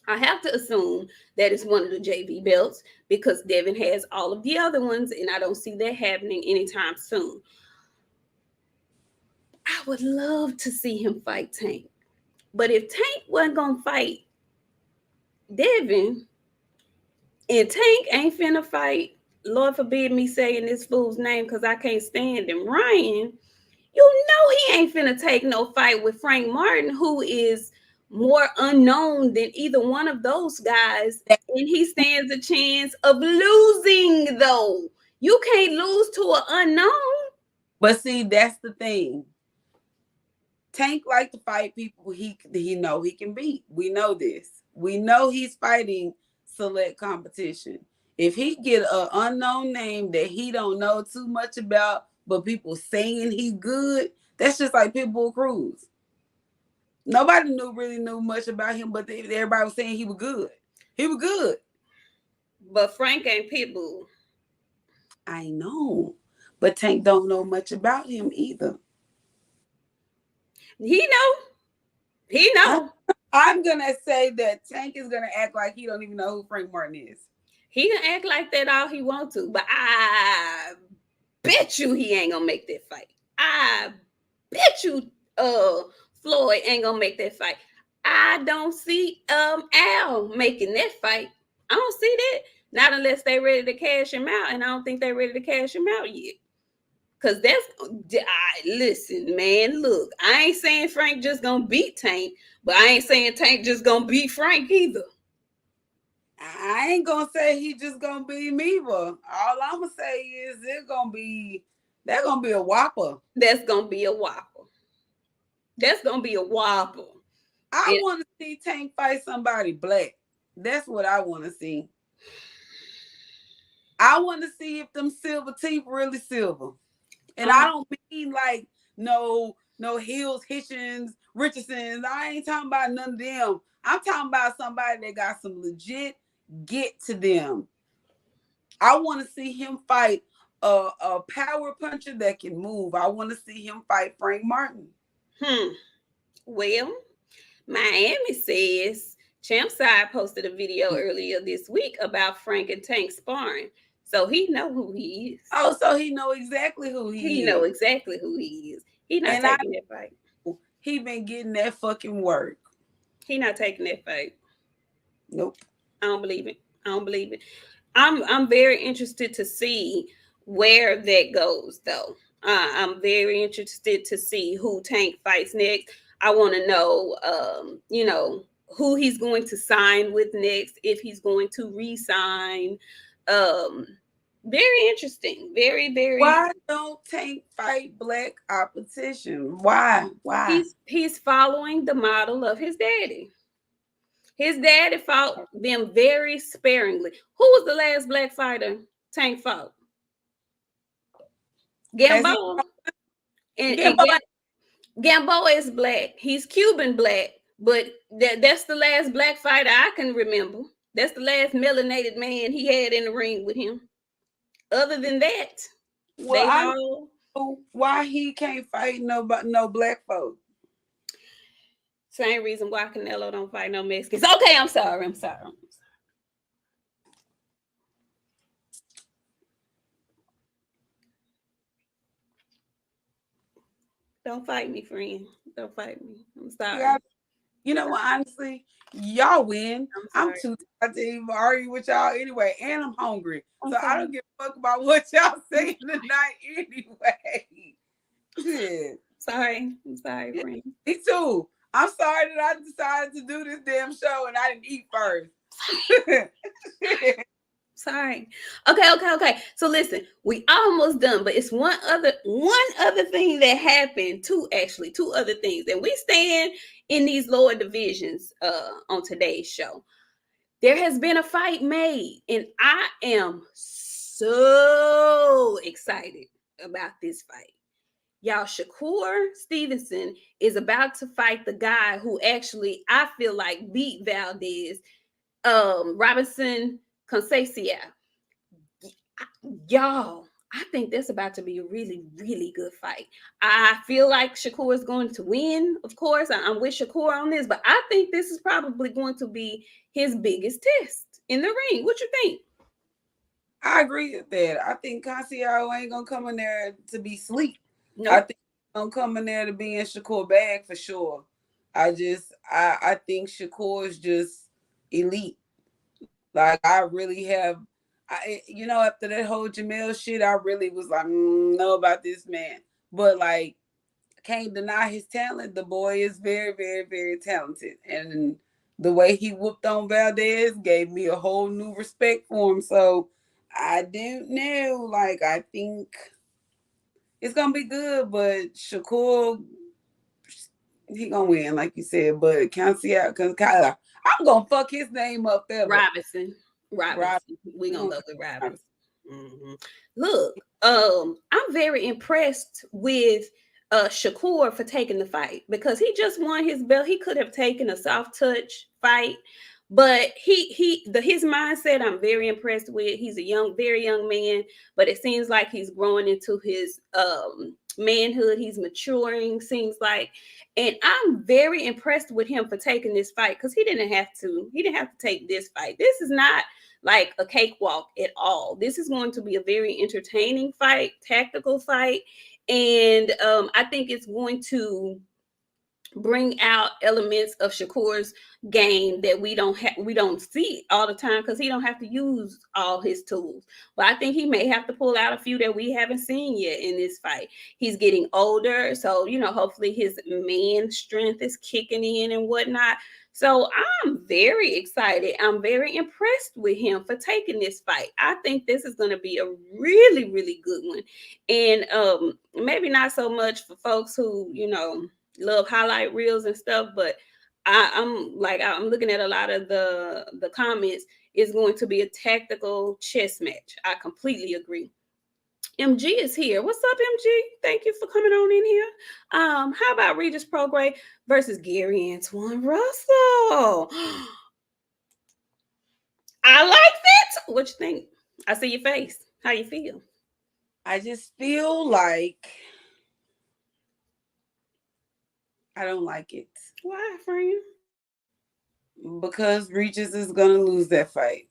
I have to assume that it's one of the JV belts because Devin has all of the other ones, and I don't see that happening anytime soon. I would love to see him fight Tank. But if Tank wasn't going to fight Devin, and Tank ain't finna fight, Lord forbid me saying this fool's name because I can't stand him, Ryan, you know he ain't finna take no fight with Frank Martin, who is more unknown than either one of those guys, and he stands a chance of losing, though. You can't lose to an unknown. But see, that's the thing. Tank like to fight people he know he can beat. We know this. We know he's fighting select competition. If he get an unknown name that he don't know too much about, but people saying he good, that's just like Pitbull Cruz. Nobody really knew much about him, but everybody was saying he was good. He was good. But Frank ain't Pitbull. I know. But Tank don't know much about him either. He know. I'm going to say that Tank is going to act like he don't even know who Frank Martin is. He can act like that all he wants to, but I bet you he ain't going to make that fight. I bet you Floyd ain't going to make that fight. I don't see Al making that fight. I don't see that. Not unless they ready to cash him out, and I don't think they're ready to cash him out yet. Because listen, man, look, I ain't saying Frank just going to beat Tank, but I ain't saying Tank just going to beat Frank either. I ain't gonna say he just gonna be me, but all I'm gonna say is that's gonna be a whopper. That's gonna be a whopper. That's gonna be a whopper. I And want to see Tank fight somebody black. That's what I want to see. I want to see if them silver teeth really silver. And I don't mean like no Hills, Hitchens, Richardsons. I ain't talking about none of them. I'm talking about somebody that got some legit get to them. I want to see him fight a power puncher that can move. I want to see him fight Frank Martin. Well, Miami says Champside posted a video earlier this week about Frank and Tank sparring. So he know who he is. Oh, so he know exactly who He is. know exactly who he is. He not taking that fight. He been getting that fucking work. He not taking that fight. Nope. I don't believe it. I don't believe it. I'm very interested to see where that goes, though. I'm very interested to see who Tank fights next. I want to know, who he's going to sign with next, if he's going to re-sign. Very interesting. Very, very. Why don't Tank fight black opposition? Why? He's following the model of his daddy. His daddy fought them very sparingly. Who was the last black fighter Tank fought? Gamboa. And Gamboa is black. He's Cuban black, but that's the last black fighter I can remember. That's the last melanated man he had in the ring with him. Other than that, I know why he can't fight no black folks. Same reason why Canelo don't fight no Mexicans. Okay, I'm sorry. Don't fight me, friend. Don't fight me. I'm sorry. Yeah, you know what? Honestly, y'all win. I'm too tired to even argue with y'all anyway, and I'm hungry. I don't give a fuck about what y'all saying tonight anyway. Yeah. I'm sorry, friend. Me too. I'm sorry that I decided to do this damn show and I didn't eat first. Sorry. Okay. So listen, we almost done, but it's one other thing that happened. Two other things, and we stand in these lower divisions on today's show. There has been a fight made, and I am so excited about this fight. Y'all, Shakur Stevenson is about to fight the guy who actually, I feel like, beat Valdez, Robinson Conceição. Y'all, I think that's about to be a really, really good fight. I feel like Shakur is going to win, of course. I'm with Shakur on this, but I think this is probably going to be his biggest test in the ring. What you think? I agree with that. I think Conceição ain't going to come in there to be sleep. Nope. I think he's going to come in there to be in Shakur bag for sure. I think Shakur is just elite. Like, I really have, after that whole Jamel shit, I really was like, know about this man. But, like, can't deny his talent. The boy is very, very, very talented. And the way he whooped on Valdez gave me a whole new respect for him. So, I don't know. Like, I think it's going to be good. But Shakur, he going to win, like you said. But Conceição, I'm going to fuck his name up there. Robinson. We're going to go with Robinson. Mm-hmm. Look, I'm very impressed with Shakur for taking the fight because he just won his belt. He could have taken a soft touch fight, but his mindset I'm very impressed with. He's a very young man, but it seems like he's growing into his manhood. He's maturing, seems like, and I'm very impressed with him for taking this fight because he didn't have to take this fight. This is not like a cakewalk at all. This is going to be a very entertaining fight, tactical fight, and I think it's going to bring out elements of Shakur's game that we don't see all the time because he don't have to use all his tools. But I think he may have to pull out a few that we haven't seen yet in this fight. He's getting older, so hopefully his man strength is kicking in and whatnot. So I'm very excited. I'm very impressed with him for taking this fight. I think this is going to be a really, really good one. And maybe not so much for folks who, love highlight reels and stuff, but I'm looking at a lot of the comments. It's going to be a tactical chess match. I completely agree. MG is here. What's up, MG? Thank you for coming on in here. How about Regis Prograis versus Gary Antoine Russell? I like that. What you think? I see your face. How you feel? I just feel like I don't like it. Why, friend? Because Regis is gonna lose that fight.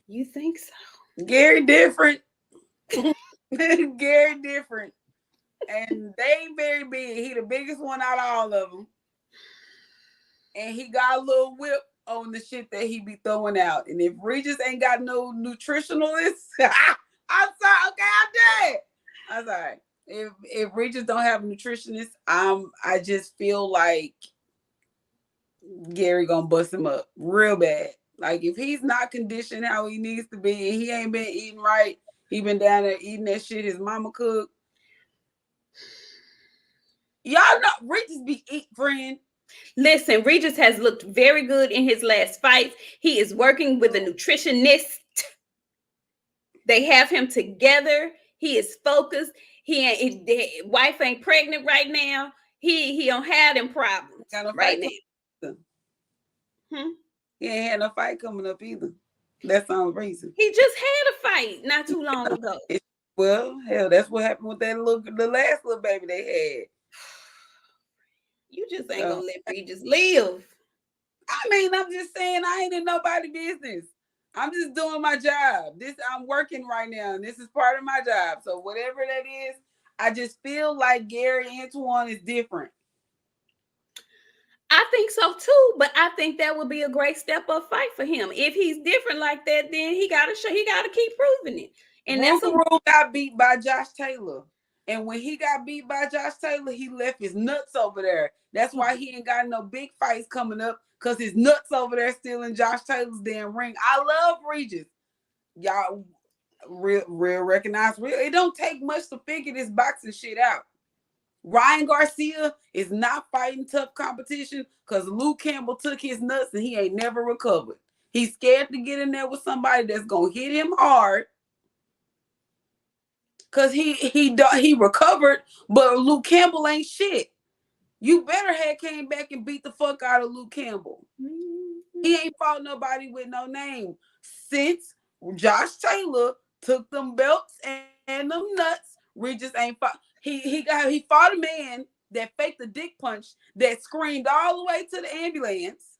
You think so? Gary different. Gary different. And they ain't very big. He the biggest one out of all of them. And he got a little whip on the shit that he be throwing out. And if Regis ain't got no nutritionalist, I'm sorry. Okay, I'm dead. I'm sorry. If Regis don't have a nutritionist, I just feel like Gary gonna bust him up real bad. Like if he's not conditioned how he needs to be, and he ain't been eating right, he been down there eating that shit his mama cooked. Y'all know Regis be eat, friend. Listen, Regis has looked very good in his last fights. He is working with a nutritionist. They have him together. He is focused. His wife ain't pregnant right now. He don't have them problems right now. He ain't had no fight coming up either. That's the only reason. He just had a fight not too long ago. Well, hell, that's what happened with the last little baby they had. You just ain't gonna let Regis live. I mean, I'm just saying I ain't in nobody's business. I'm just doing my job. I'm working right now, and this is part of my job. So whatever that is, I just feel like Gary Antoine is different. I think so too, but I think that would be a great step up fight for him. If he's different like that, then he gotta keep proving it. And Rule got beat by Josh Taylor. And when he got beat by Josh Taylor, he left his nuts over there. That's why he ain't got no big fights coming up, because his nuts over there still in Josh Taylor's damn ring. I love Regis. Y'all real recognize real. It don't take much to figure this boxing shit out. Ryan Garcia is not fighting tough competition because Luke Campbell took his nuts and he ain't never recovered. He's scared to get in there with somebody that's gonna hit him hard. Cause he recovered, but Luke Campbell ain't shit. You better have came back and beat the fuck out of Luke Campbell. He ain't fought nobody with no name since Josh Taylor took them belts and them nuts. Regis ain't fought. He fought a man that faked a dick punch that screamed all the way to the ambulance.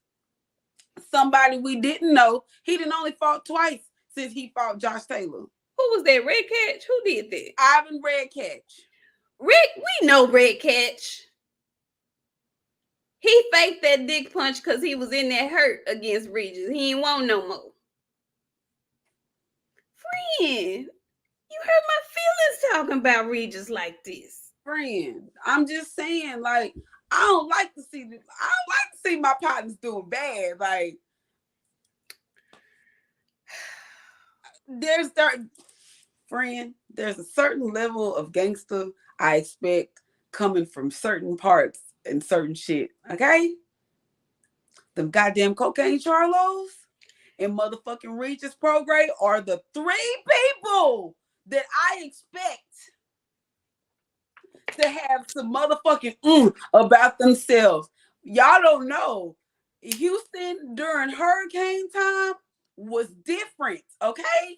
Somebody we didn't know. He didn't only fought twice since he fought Josh Taylor. Who was that? Red Catch? Who did that? Ivan Red Catch. Rick, we know Red Catch. He faked that dick punch because he was in that hurt against Regis. He ain't want no more. Friend, you hurt my feelings talking about Regis like this. Friend, I'm just saying, like, I don't like to see my partners doing bad. Like, there's a certain level of gangster I expect coming from certain parts and certain shit. Okay? The goddamn cocaine Charlos and motherfucking Regis Prograis are the three people that I expect to have some motherfucking about themselves. Y'all don't know. Houston during hurricane time was different, okay?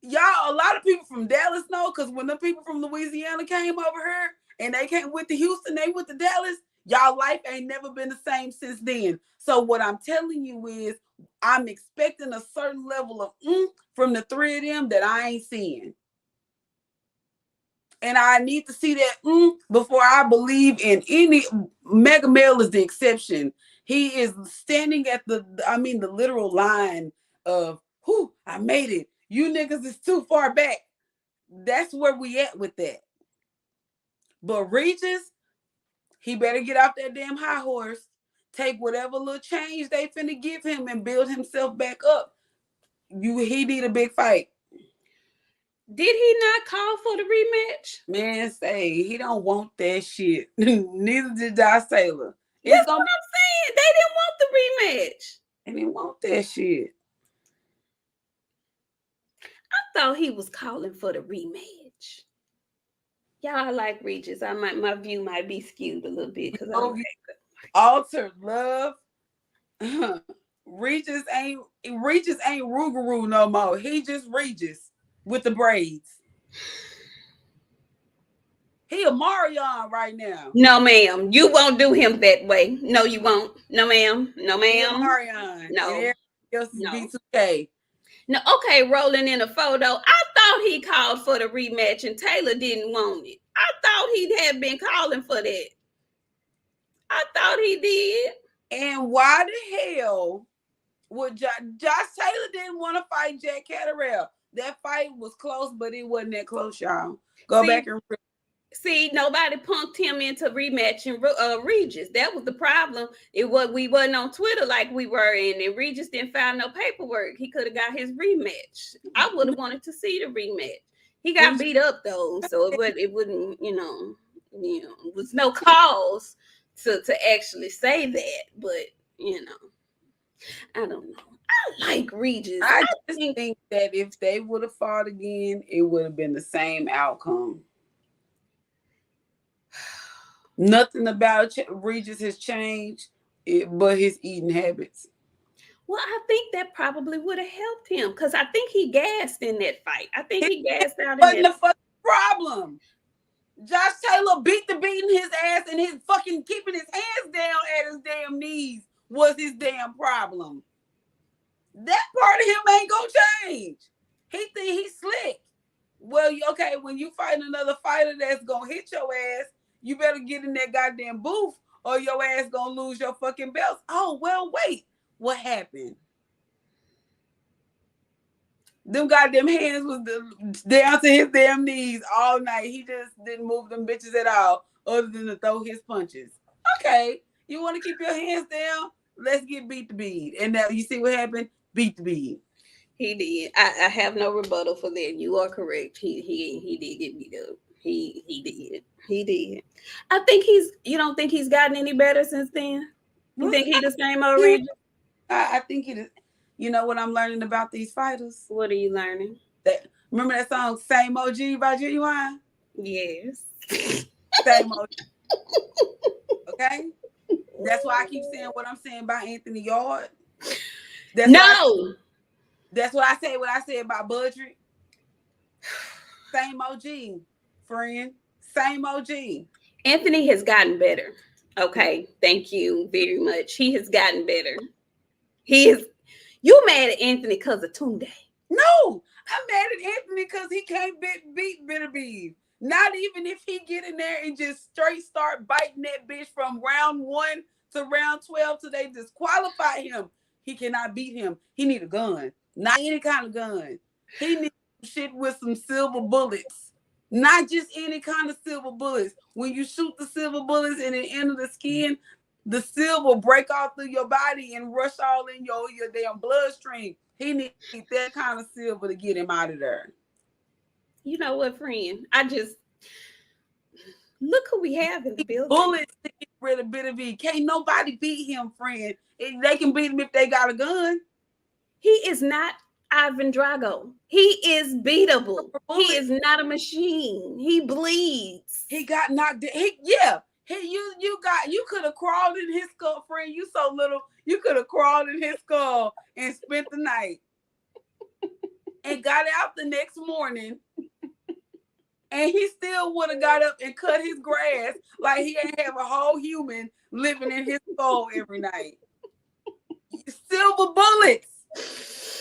Y'all, a lot of people from Dallas know, because when the people from Louisiana came over here and they came with the Houston, they went to Dallas, y'all life ain't never been the same since then. So what I'm telling you is I'm expecting a certain level of from the three of them that I ain't seeing. And I need to see that before I believe in any. Mega Male is the exception. He is standing at the literal line of, whoo, I made it. You niggas is too far back. That's where we at with that. But Regis, he better get off that damn high horse, take whatever little change they finna give him and build himself back up. He need a big fight. Did he not call for the rematch? Man, say he don't want that shit. Neither did Josh Taylor. That's what I'm saying. They didn't want the rematch. They didn't want that shit. I thought he was calling for the rematch. Y'all, I like Regis. My view might be skewed a little bit because Altered Love. Regis ain't Rougarou no more. He just Regis with the braids. He a Marion right now. No, ma'am. You won't do him that way. No, you won't. No, ma'am. No, ma'am. He a Marion. No. And everybody else is B2K. No, okay, rolling in a photo. I thought he called for the rematch and Taylor didn't want it. I thought he had been calling for that. I thought he did. And why the hell would Josh Taylor didn't want to fight Jack Catterall? That fight was close, but it wasn't that close, y'all. Go back and see. Nobody punked him into rematching Regis. That was the problem. We wasn't on Twitter like we were, and Regis didn't file no paperwork. He could have got his rematch. I would have wanted to see the rematch. He got beat up though, so it wouldn't, was no cause to actually say that. But I don't know. I like Regis. I just think that if they would have fought again, it would have been the same outcome. Nothing about Regis has changed, but his eating habits. Well, I think that probably would have helped him because I think he gassed in that fight. I think he gassed out. Wasn't the fucking problem. Josh Taylor beating his ass and his fucking keeping his hands down at his damn knees was his damn problem. That part of him ain't gonna change. He think he's slick. Well, okay, when you fight another fighter that's gonna hit your ass, you better get in that goddamn booth or your ass gonna lose your fucking belts. Oh, well, wait. What happened? Them goddamn hands was down to his damn knees all night. He just didn't move them bitches at all other than to throw his punches. Okay, you want to keep your hands down? Let's get beat the bead. And now you see what happened? Beat the bead. He did. I have no rebuttal for that. You are correct. He did get beat up. He did. I think you don't think he's gotten any better since then? You think he's the same old Regis? I think it is. You know what I'm learning about these fighters? What are you learning? Remember that song Same OG by Genuine? Yes. Same OG. Okay? That's why I keep saying what I'm saying about Anthony Yard. That's what I say. What I said about Budrick. Same OG, friend. Same OG. Anthony has gotten better. Okay, thank you very much. He has gotten better. You mad at Anthony because of Tunde? No, I'm mad at Anthony because he can't beat Bitter Beef. Not even if he get in there and just straight start biting that bitch from round 1 to round 12 till they disqualify him. He cannot beat him. He need a gun. Not any kind of gun. He needs shit with some silver bullets. Not just any kind of silver bullets. When you shoot the silver bullets and it enter the skin, the silver break off through your body and rush all in your damn bloodstream. He needs that kind of silver to get him out of there. You know what, friend? I just look who we have in the building. Bullets to get rid of Bitter Beef. Can't nobody beat him, friend. They can beat him if they got a gun. He is not Ivan Drago. He is beatable. He is not a machine. He bleeds. He got knocked. You could have crawled in his skull, friend. You so little. You could have crawled in his skull and spent the night and got out the next morning. And he still would have got up and cut his grass like he ain't have a whole human living in his skull every night. Silver bullets.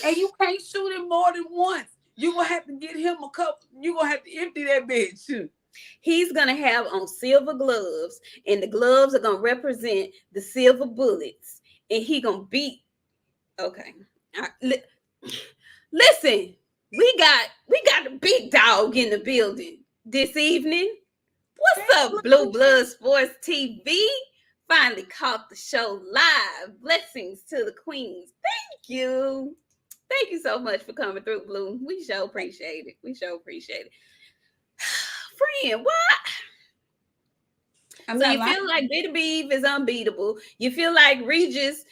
And you can't shoot him more than once. You're going to have to get him a cup. You're going to have to empty that bitch. He's gonna have on silver gloves, and the gloves are gonna represent the silver bullets, and he gonna beat. Okay, listen, we got a big dog in the building this evening. What's up, Blue Blood Sports TV? Finally caught the show live. Blessings to the queens. Thank you. Thank you so much for coming through, Blue. We sure appreciate it. We sure appreciate it. Friend, what? So you feel like Bitty Beef is unbeatable. You feel like Regis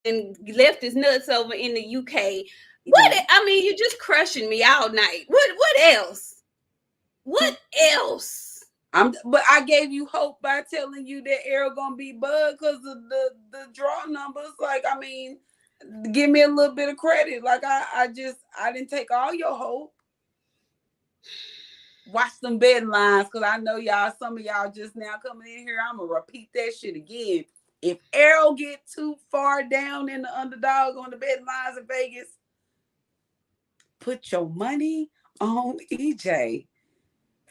and left his nuts over in the UK. What? I mean, you're just crushing me all night. What else? What else? But I gave you hope by telling you that Errol gonna be Bud because of the draw numbers. Like, I mean, give me a little bit of credit. Like, I didn't take all your hope. Watch them betting lines, because I know y'all, some of y'all just now coming in here. I'm gonna repeat that shit again. If Errol get too far down in the underdog on the betting lines in Vegas, put your money on EJ.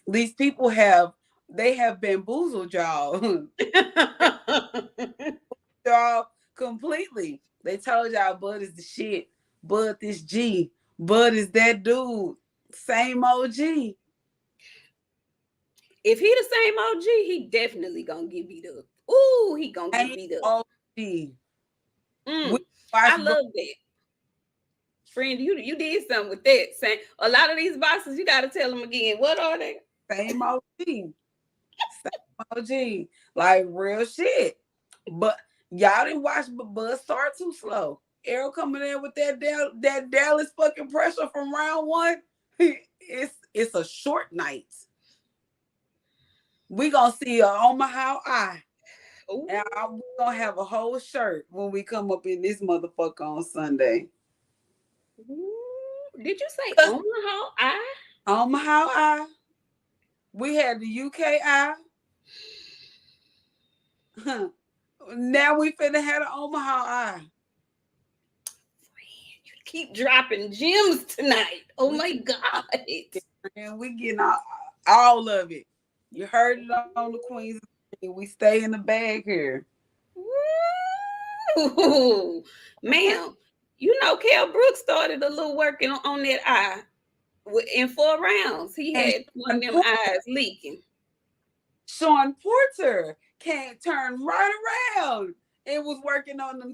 These people have bamboozled y'all. Y'all completely. They told y'all Bud is the shit. Bud this G. Bud is that dude. Same OG. If he the same OG, he definitely gonna get beat up. Ooh, he gonna get beat up. OG. I love that. Friend, you did something with that. Saying a lot of these boxes, you gotta tell them again. What are they? Same OG. Same OG. Like real shit. But y'all didn't watch Bud start too slow. Errol coming in with that Dallas fucking pressure from round one. It's a short night. We gonna see a Omaha eye. Ooh. And we're gonna have a whole shirt when we come up in this motherfucker on Sunday. Ooh. Did you say Omaha eye? Omaha eye. We had the UK eye. Now we finna have an Omaha eye. You keep dropping gems tonight. Oh my God. And we getting all of it. You heard it on the Queens. We stay in the bag here. Ooh, ma'am, you know Kell Brooks started a little working on that eye. In 4 rounds, he had one of them eyes leaking. Sean Porter can't turn right around. It was working on them.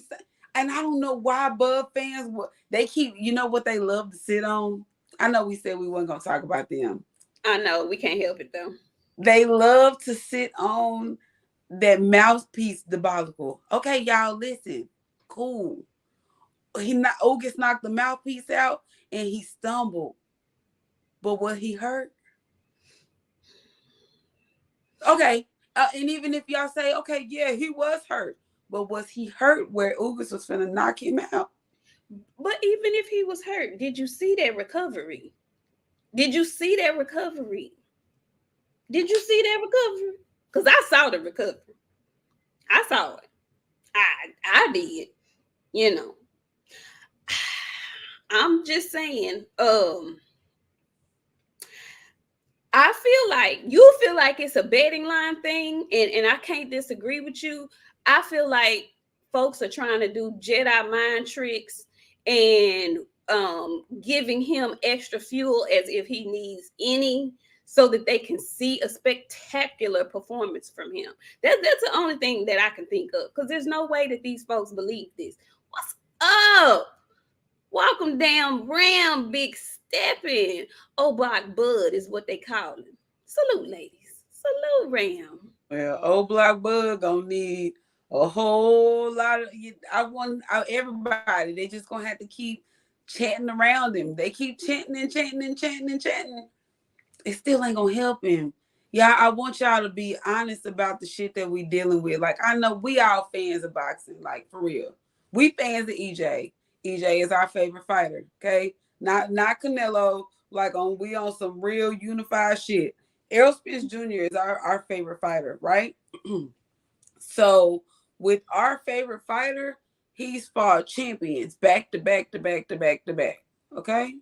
And I don't know why Bud fans, they keep, you know what they love to sit on? I know we said we weren't going to talk about them. I know, we can't help it though. They love to sit on that mouthpiece debacle. Okay, y'all, listen. Cool. Ogus knocked the mouthpiece out and he stumbled. But was he hurt? Okay. And even if y'all say, okay, yeah, he was hurt. But was he hurt where Ugas was finna knock him out? But even if he was hurt, did you see that recovery? Did you see that recovery? Did you see that recovery? Because I saw the recovery. I saw it. I did. You know. I'm just saying, I feel like you feel like it's a betting line thing, and I can't disagree with you. I feel like folks are trying to do Jedi mind tricks and giving him extra fuel as if he needs any, so that they can see a spectacular performance from him. That's the only thing that I can think of, because there's no way that these folks believe this. What's up? Welcome down, Ram, big stepping. Block Bud is what they call him. Salute, ladies. Salute, Ram. Well, Block Bud gonna need a whole lot of. I want everybody. They just gonna have to keep chanting around him. They keep chanting and chanting and chanting and chanting. It still ain't gonna help him. Yeah, I want y'all to be honest about the shit that we dealing with. Like, I know we all fans of boxing, like for real. We fans of EJ. EJ is our favorite fighter, okay? Not Canelo, like we on some real unified shit. Errol Spence Jr. is our favorite fighter, right? So with our favorite fighter, he's fought champions back to back to back to back to back, okay?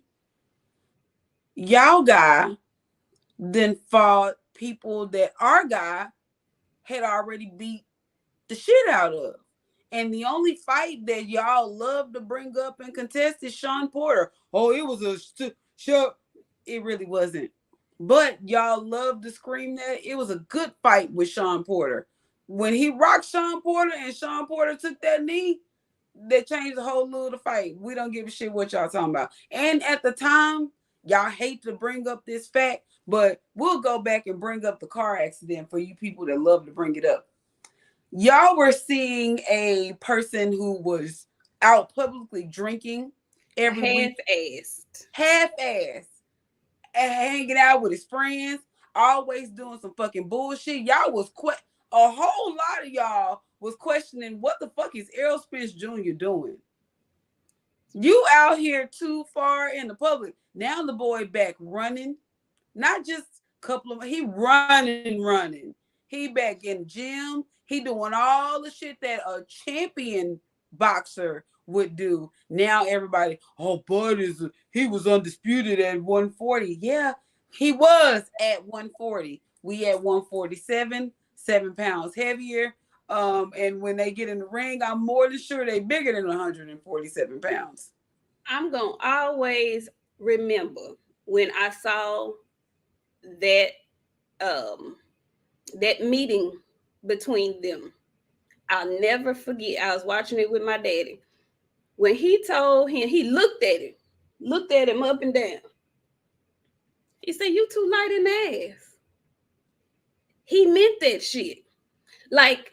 Y'all guy then fought people that our guy had already beat the shit out of. And the only fight that y'all love to bring up and contest is Sean Porter. Oh, it was a show. It really wasn't. But y'all love to scream that it was a good fight with Sean Porter. When he rocked Sean Porter and Sean Porter took that knee, that changed the whole little fight. We don't give a shit what y'all talking about. And at the time, y'all hate to bring up this fact, but we'll go back and bring up the car accident for you people that love to bring it up. Y'all were seeing a person who was out publicly drinking every week. Half-assed. Hanging out with his friends, always doing some fucking bullshit. Y'all was a whole lot of y'all was questioning what the fuck is Errol Spence Jr. doing? You out here too far in the public. Now the boy back running. Not just a couple of, he running. He back in the gym. He doing all the shit that a champion boxer would do. Now everybody, oh, Bud he was undisputed at 140. Yeah, he was at 140. We at 147, 7 pounds heavier. And when they get in the ring, I'm more than sure they bigger than 147 pounds. I'm gonna always remember when I saw that that meeting between them. I'll never forget. I was watching it with my daddy. When he told him, he looked at him up and down. He said, "You too light in the ass." He meant that shit. Like,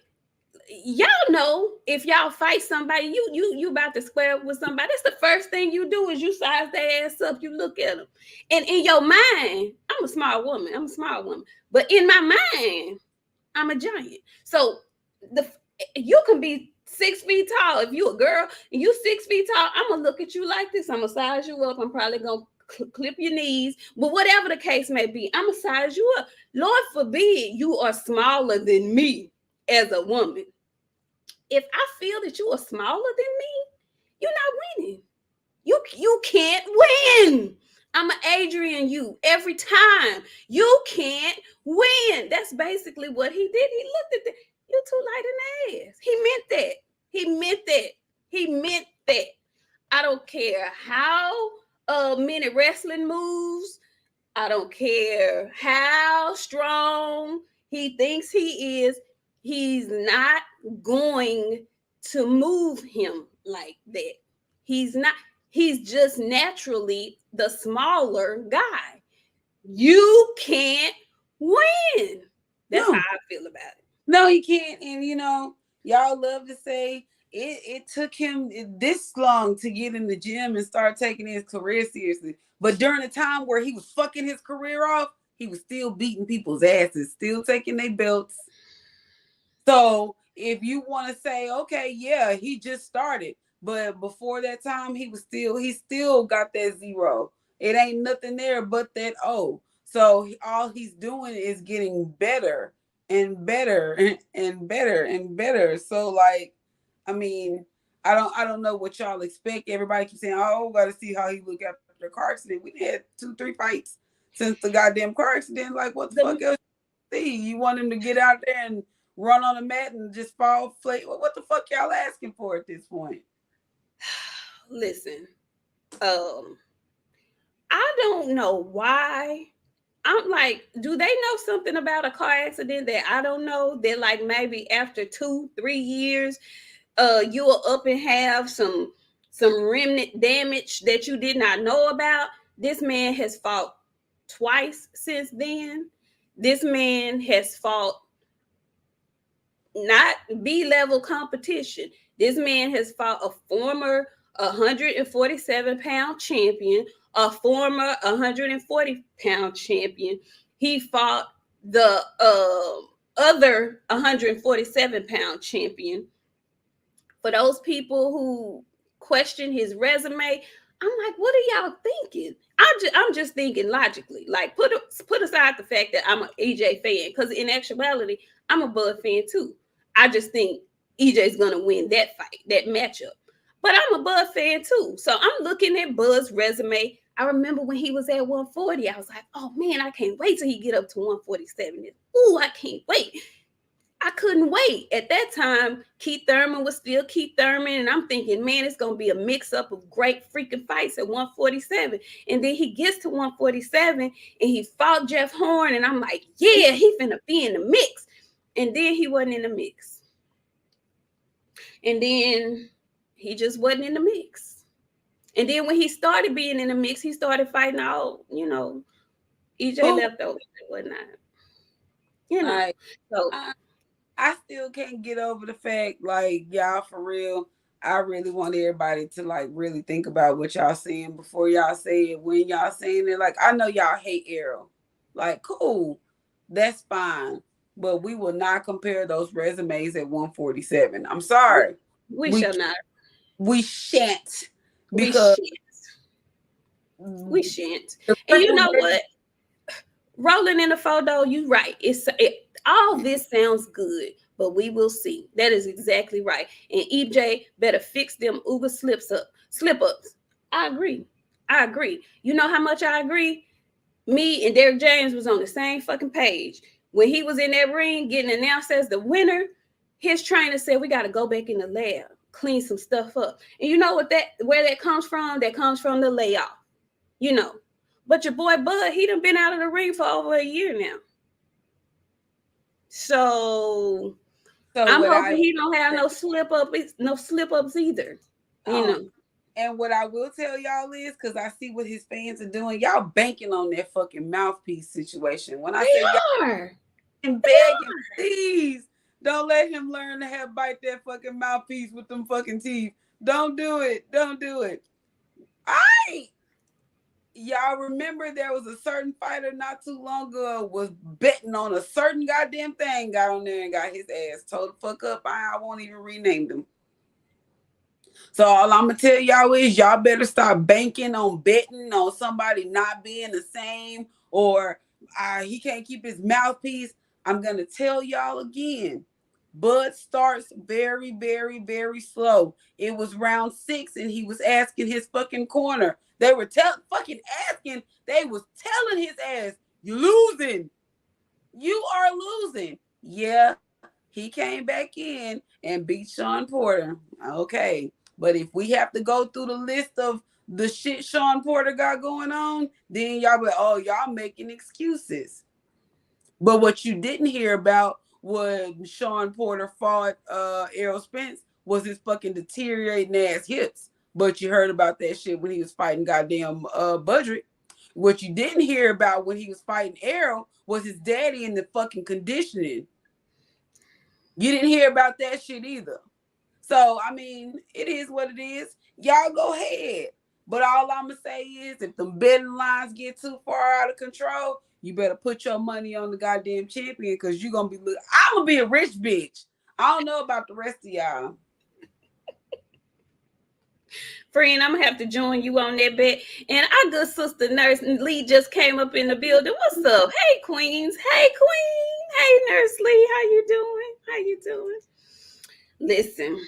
y'all know if y'all fight somebody, you about to square up with somebody, that's the first thing you do is you size their ass up, you look at them. And in your mind, I'm a small woman. But in my mind, I'm a giant. So you can be 6 feet tall. If you a girl and you 6 feet tall, I'm gonna look at you like this. I'm gonna size you up. I'm probably gonna clip your knees, but whatever the case may be, I'm gonna size you up. Lord forbid you are smaller than me as a woman. If I feel that you are smaller than me, you're not winning. You can't win. I'm an Adrian you every time. You can't win. That's basically what he did. He looked at that. You too light in the ass. He meant that. I don't care how many wrestling moves. I don't care how strong he thinks he is. He's not going to move him like that. He's not. He's just naturally the smaller guy. You can't win. That's how I feel about it. No, he can't. And y'all love to say it took him this long to get in the gym and start taking his career seriously. But during the time where he was fucking his career off, he was still beating people's asses, still taking their belts. So if you want to say, okay, yeah, he just started, but before that time, he still got that 0. It ain't nothing there but that O. So all he's doing is getting better and better and better and better. So like, I mean, I don't know what y'all expect. Everybody keeps saying, oh, got to see how he look after the car accident. We had 2-3 fights since the goddamn car accident. Like, what the fuck else you see? You want him to get out there and run on the mat and just fall flat? What the fuck y'all asking for at this point? Listen, I don't know why. I'm like, do they know something about a car accident that I don't know? That like maybe after 2-3 years, you'll up and have some remnant damage that you did not know about. This man has fought twice since then. This man has fought not B-level competition. This man has fought a former 147-pound champion, a former 140-pound champion. He fought the other 147-pound champion. For those people who question his resume, I'm like, what are y'all thinking? I'm just thinking logically. Like, put aside the fact that I'm an EJ fan, because in actuality, I'm a Bud fan too. I just think EJ's gonna win that fight, that matchup. But I'm a Bud fan too. So I'm looking at Bud's resume. I remember when he was at 140, I was like, oh man, I can't wait till he get up to 147. Ooh, I can't wait. I couldn't wait. At that time, Keith Thurman was still Keith Thurman. And I'm thinking, man, it's going to be a mix up of great freaking fights at 147. And then he gets to 147 and he fought Jeff Horn. And I'm like, yeah, he finna be in the mix. And then he wasn't in the mix. And then he just wasn't in the mix. And then when he started being in the mix, he started fighting all, EJ left over and whatnot. So I still can't get over the fact, like, y'all, for real, I really want everybody to, like, really think about what y'all saying before y'all say it, when y'all saying it. Like, I know y'all hate Errol. Like, cool. That's fine. But we will not compare those resumes at 147. I'm sorry. We shall not. We shan't. Because we shan't. And you know what? Rolling in the photo, you right. All this sounds good, but we will see. That is exactly right. And EJ better fix them Uber slip-ups. I agree. You know how much I agree? Me and Derrick James was on the same fucking page. When he was in that ring getting announced as the winner, his trainer said, we got to go back in the lab, clean some stuff up. And you know where that comes from? That comes from the layoff. But your boy Bud, he done been out of the ring for over a year now. So I'm hoping he don't have no slip-ups either. And what I will tell y'all is, because I see what his fans are doing, y'all banking on that fucking mouthpiece situation. When I say y'all and begging, please don't let him learn to bite that fucking mouthpiece with them fucking teeth. Don't do it. Y'all remember there was a certain fighter not too long ago was betting on a certain goddamn thing, got on there and got his ass told the fuck up. I won't even rename them. So all I'm gonna tell y'all is y'all better start banking on betting on somebody not being the same, or he can't keep his mouthpiece. I'm gonna tell y'all again. Bud starts very, very, very slow. It was round 6 and he was asking his fucking corner. They were fucking asking. They was telling his ass, "You losing. You are losing." Yeah, he came back in and beat Shawn Porter. Okay, but if we have to go through the list of the shit Shawn Porter got going on, then y'all be, oh, y'all making excuses. But what you didn't hear about when Shawn Porter fought Errol Spence was his fucking deteriorating ass hips. But you heard about that shit when he was fighting goddamn Budrick. What you didn't hear about when he was fighting Errol was his daddy in the fucking conditioning. You didn't hear about that shit either. So, I mean, it is what it is. Y'all go ahead. But all I'm going to say is if the betting lines get too far out of control, you better put your money on the goddamn champion, because you're going to be, I'm going to be a rich bitch. I don't know about the rest of y'all. Friend, I'm going to have to join you on that bet. And our good sister Nurse Lee just came up in the building. What's up? Hey, Queens. Hey, Queen. Hey, Nurse Lee. How you doing? Listen.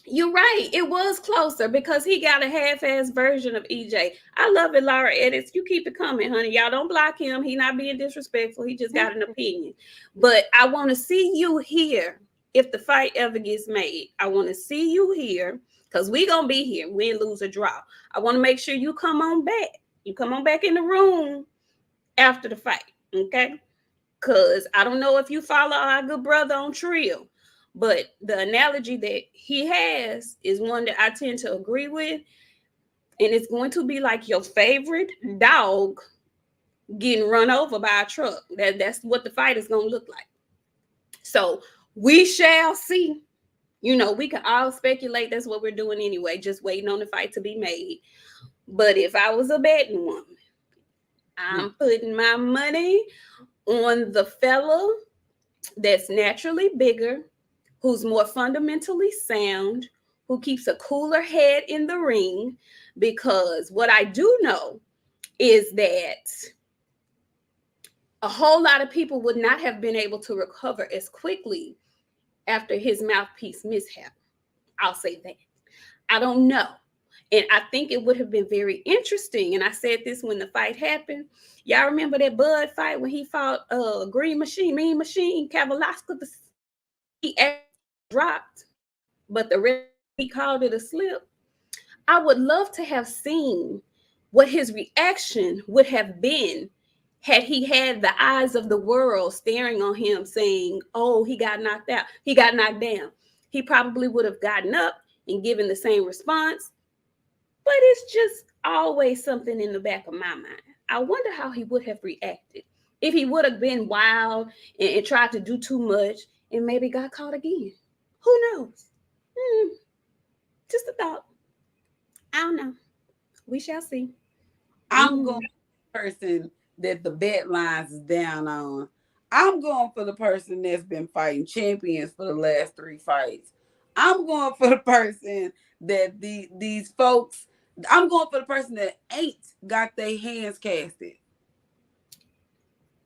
You're right. It was closer because he got a half-ass version of EJ. I love it, Laura Edits. You keep it coming, honey. Y'all don't block him. He not being disrespectful. He just got an opinion. But I want to see you here if the fight ever gets made. I want to see you here because we going to be here. Win, lose, or draw. I want to make sure you come on back. You come on back in the room after the fight, okay? Because I don't know if you follow our good brother on Trill. But the analogy that he has is one that I tend to agree with. And it's going to be like your favorite dog getting run over by a truck. That's what the fight is going to look like. So we shall see. We can all speculate. That's what we're doing anyway, just waiting on the fight to be made. But if I was a betting woman, I'm putting my money on the fella that's naturally bigger, who's more fundamentally sound, who keeps a cooler head in the ring, because what I do know is that a whole lot of people would not have been able to recover as quickly after his mouthpiece mishap. I'll say that. I don't know. And I think it would have been very interesting. And I said this when the fight happened. Y'all remember that Bud fight when he fought Green Machine, Mean Machine, Kavalaska? He dropped, but the rest he called it a slip. I would love to have seen what his reaction would have been had he had the eyes of the world staring on him saying, oh, he got knocked out. He got knocked down. He probably would have gotten up and given the same response. But it's just always something in the back of my mind. I wonder how he would have reacted if he would have been wild and tried to do too much and maybe got caught again. Who knows? Just a thought. I don't know. We shall see. I'm going for the person that the bet lines is down on. I'm going for the person that's been fighting champions for the last 3 fights. I'm going for the person that these folks. I'm going for the person that ain't got their hands casted.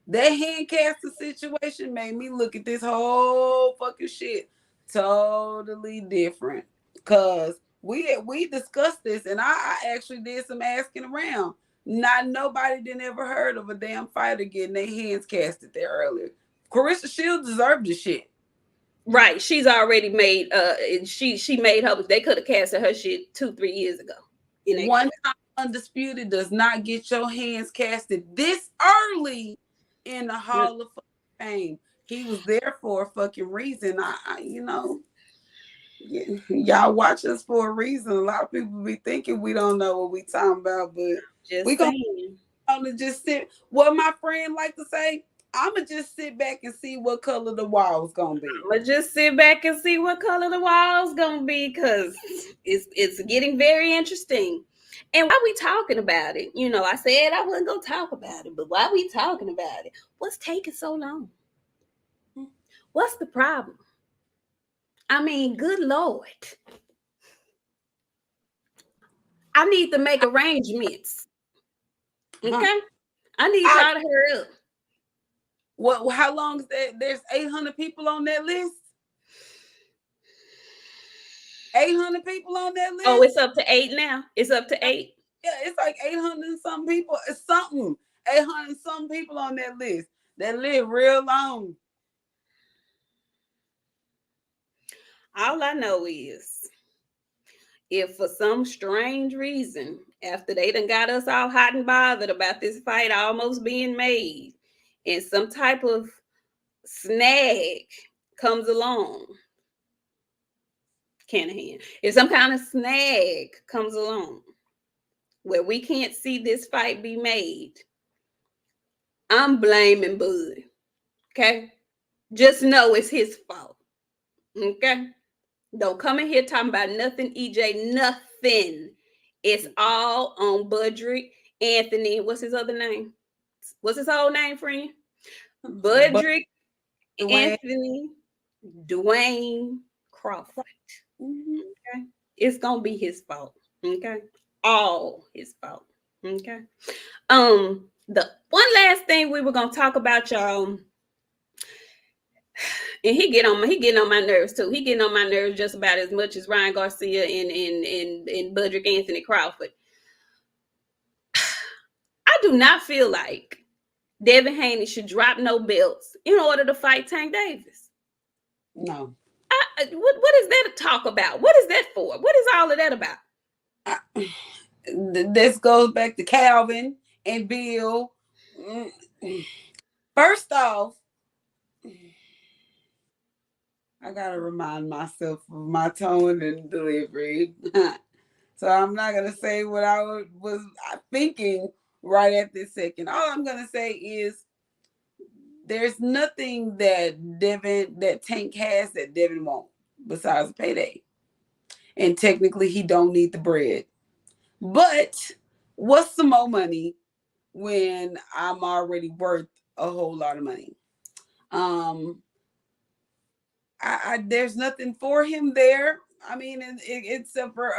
That hand casting situation made me look at this whole fucking shit totally different. Cause we discussed this, and I actually did some asking around. Not nobody didn't ever heard of a damn fighter getting their hands casted there earlier. Carissa Shields deserved the shit. Right. She's already made she made her, they could have casted her shit 2-3 years ago. One time undisputed does not get your hands casted this early in the Hall of Fame. He was there for a fucking reason. Y'all watch us for a reason. A lot of people be thinking we don't know what we talking about, but we gonna just sit. What my friend like to say, I'ma just sit back and see what color the wall's gonna be. I'ma just sit back and see what color the wall's gonna be, because it's getting very interesting. And why we talking about it? You know, I said I wasn't gonna talk about it, but why we talking about it? What's taking so long? What's the problem? I mean, good Lord. I need to make arrangements. Okay? I need y'all to hurry up. What? How long is that? There's 800 people on that list. 800 people on that list. Oh, it's up to 8 now. It's up to 8. Yeah, it's like 800 and some people. It's something. 800 and some people on that list that live real long. All I know is, if for some strange reason, after they done got us all hot and bothered about this fight almost being made, and some type of snag comes along, Canahan, if some kind of snag comes along where we can't see this fight be made, I'm blaming Bud. Okay? Just know it's his fault. Okay? Don't come in here talking about nothing, EJ, nothing. It's all on Budrick Anthony. What's his other name? What's his whole name, friend? Budrick Anthony Dwayne Crawford. Okay? It's going to be his fault. Okay? All his fault. Okay? The one last thing we were going to talk about, y'all, and he getting on my nerves too. He getting on my nerves just about as much as Ryan Garcia and Budrick Anthony Crawford. I do not feel like Devin Haney should drop no belts in order to fight Tank Davis. No. What is that to talk about? What is that for? What is all of that about? This goes back to Calvin and Bill. First off, I gotta remind myself of my tone and delivery. So I'm not gonna say what I was thinking right at this second. All I'm gonna say is there's nothing that Tank has that Devin won't besides a payday. And technically he don't need the bread. But what's some more money when I'm already worth a whole lot of money? There's nothing for him there. I mean, except for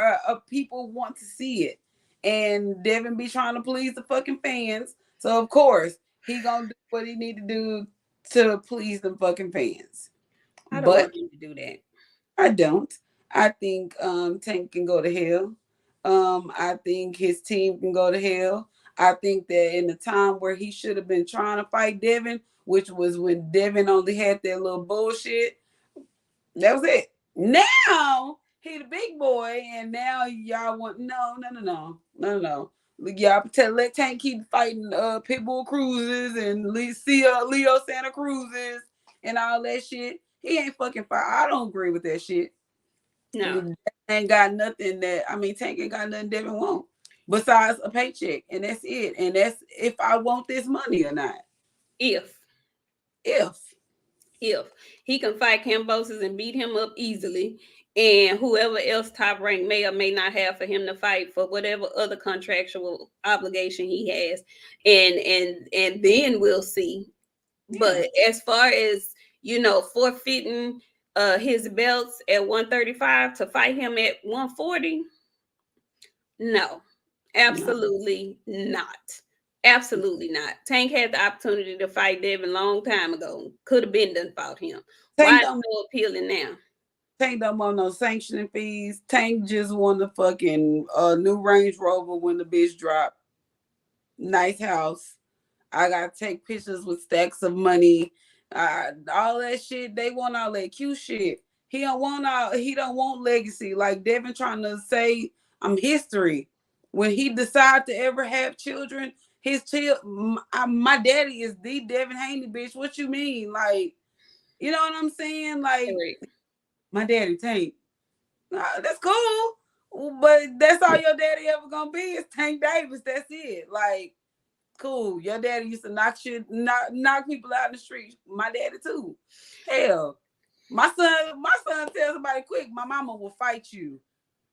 people want to see it, and Devin be trying to please the fucking fans. So of course he gonna do what he need to do to please the fucking fans. I don't want him to do that. I don't. I think Tank can go to hell. I think his team can go to hell. I think that in the time where he should have been trying to fight Devin, which was when Devin only had that little bullshit, that was it. Now he the big boy, and now y'all want no. Y'all let Tank keep fighting Pitbull Cruises and Leo Santa Cruzes and all that shit. He ain't fucking fight. I don't agree with that shit. No. Ain't got nothing that Tank ain't got nothing Devin want besides a paycheck, and that's it. And that's if I want this money or not. If he can fight Kambosos and beat him up easily, and whoever else top rank may or may not have for him to fight for whatever other contractual obligation he has, and then we'll see. Yeah. But as far as forfeiting his belts at 135 to fight him at 140, no, absolutely not. Absolutely not. Tank had the opportunity to fight Devin a long time ago. Could have been done fought him. Tank why is so appealing now? Tank don't want no sanctioning fees. Tank just want the fucking new Range Rover when the bitch dropped. Nice house. I gotta take pictures with stacks of money. All that shit. They want all that cute shit. He don't want legacy. Like Devin trying to say I'm history. When he decide to ever have children, my daddy is the Devin Haney, bitch. What you mean? Like, you know what I'm saying? Like, my daddy Tank. That's cool. But that's all your daddy ever gonna be is Tank Davis. That's it. Like, cool. Your daddy used to knock people out in the street. My daddy too. Hell, my son tells somebody quick, my mama will fight you.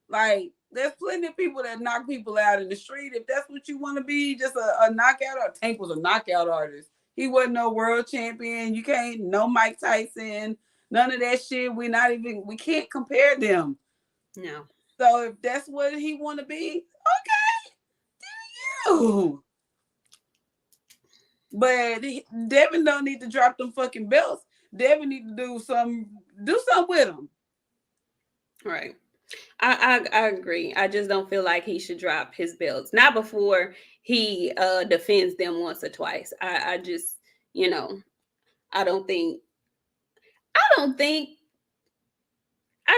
Like, there's plenty of people that knock people out in the street. If that's what you want to be, just a knockout artist. Tank was a knockout artist. He wasn't no world champion. You can't, no Mike Tyson, none of that shit. We can't compare them. No. So if that's what he want to be, okay, do you. But Devin don't need to drop them fucking belts. Devin need to do something with them. Right. I agree. I just don't feel like he should drop his belts. Not before he defends them once or twice. I just, I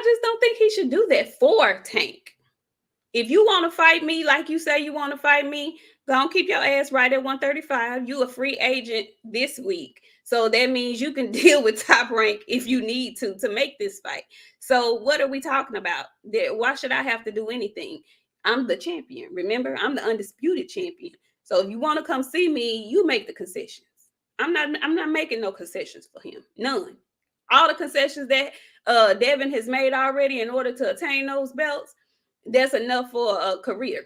just don't think he should do that for Tank. If you want to fight me, like you say you want to fight me, go on, keep your ass right at 135. You a free agent this week. So that means you can deal with Top Rank if you need to make this fight. So what are we talking about? Why should I have to do anything? I'm the champion. Remember, I'm the undisputed champion. So if you want to come see me, you make the concessions. I'm not making no concessions for him. None. All the concessions that Devin has made already in order to attain those belts, that's enough for a career.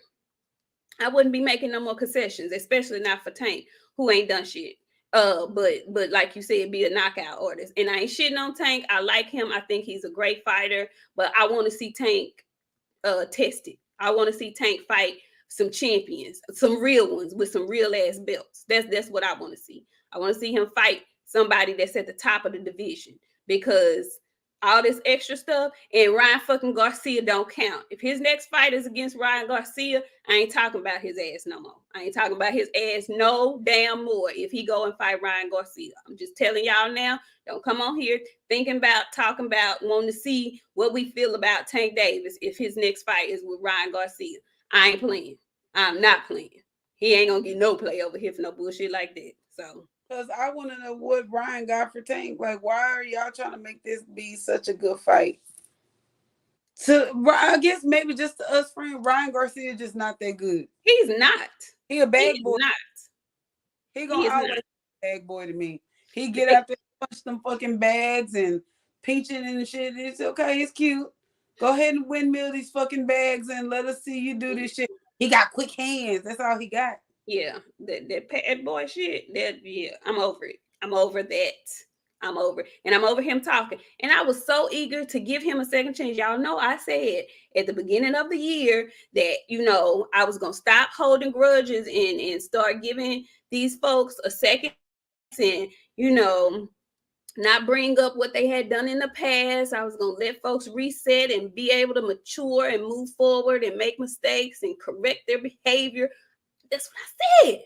I wouldn't be making no more concessions, especially not for Tank, who ain't done shit. But like you said, be a knockout artist. And I ain't shitting on Tank. I like him. I think he's a great fighter. But I want to see Tank tested. I want to see Tank fight some champions, some real ones with some real ass belts. That's what I want to see. I want to see him fight somebody that's at the top of the division, because all this extra stuff and Ryan fucking Garcia don't count. If his next fight is against Ryan Garcia, I ain't talking about his ass no more. I ain't talking about his ass no damn more if he go and fight Ryan Garcia. I'm just telling y'all now, don't come on here talking about wanting to see what we feel about Tank Davis if his next fight is with Ryan Garcia. I ain't playing. I'm not playing. He ain't gonna get no play over here for no bullshit like that. So, because I want to know what Ryan got for Tank. Like, why are y'all trying to make this be such a good fight? I guess maybe just to us friends, Ryan Garcia is just not that good. He's not. He a bag boy. Not. He gonna always be a bag boy to me. He get out there, punch them fucking bags and pinching and shit. It's okay. It's cute. Go ahead and windmill these fucking bags and let us see you do this shit. He got quick hands. That's all he got. Yeah, that pad boy shit. I'm over it. I'm over that. I'm over it. And I'm over him talking. And I was so eager to give him a second chance. Y'all know I said at the beginning of the year that, I was going to stop holding grudges and start giving these folks a second. And, not bring up what they had done in the past. I was going to let folks reset and be able to mature and move forward and make mistakes and correct their behavior. That's what I said.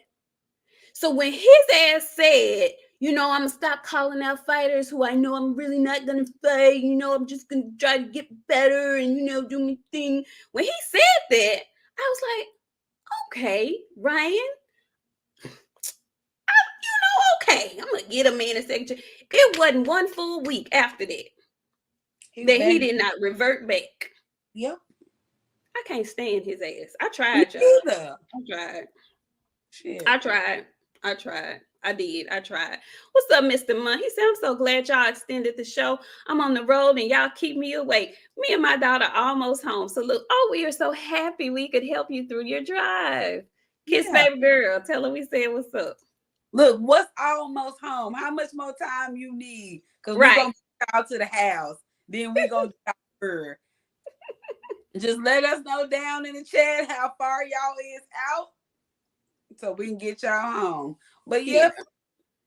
So when his ass said, I'm going to stop calling out fighters who I know I'm really not going to fight, I'm just going to try to get better and, do my thing. When he said that, I was like, okay, Ryan, okay, I'm going to get a man a second chance. It wasn't one full week after that he did not revert back. Yep. I can't stand his ass. I tried, y'all. Either. I tried. Shit. I tried. I did. I tried. What's up, Mr. Munn? He said, I'm so glad y'all extended the show. I'm on the road and y'all keep me awake. Me and my daughter are almost home. So look, we are so happy we could help you through your drive. Kiss baby girl. Tell her we said what's up. Look, what's almost home? How much more time you need? Because we're going to get out to the house. Then we're going to get her. Just let us know down in the chat how far y'all is out so we can get y'all home. But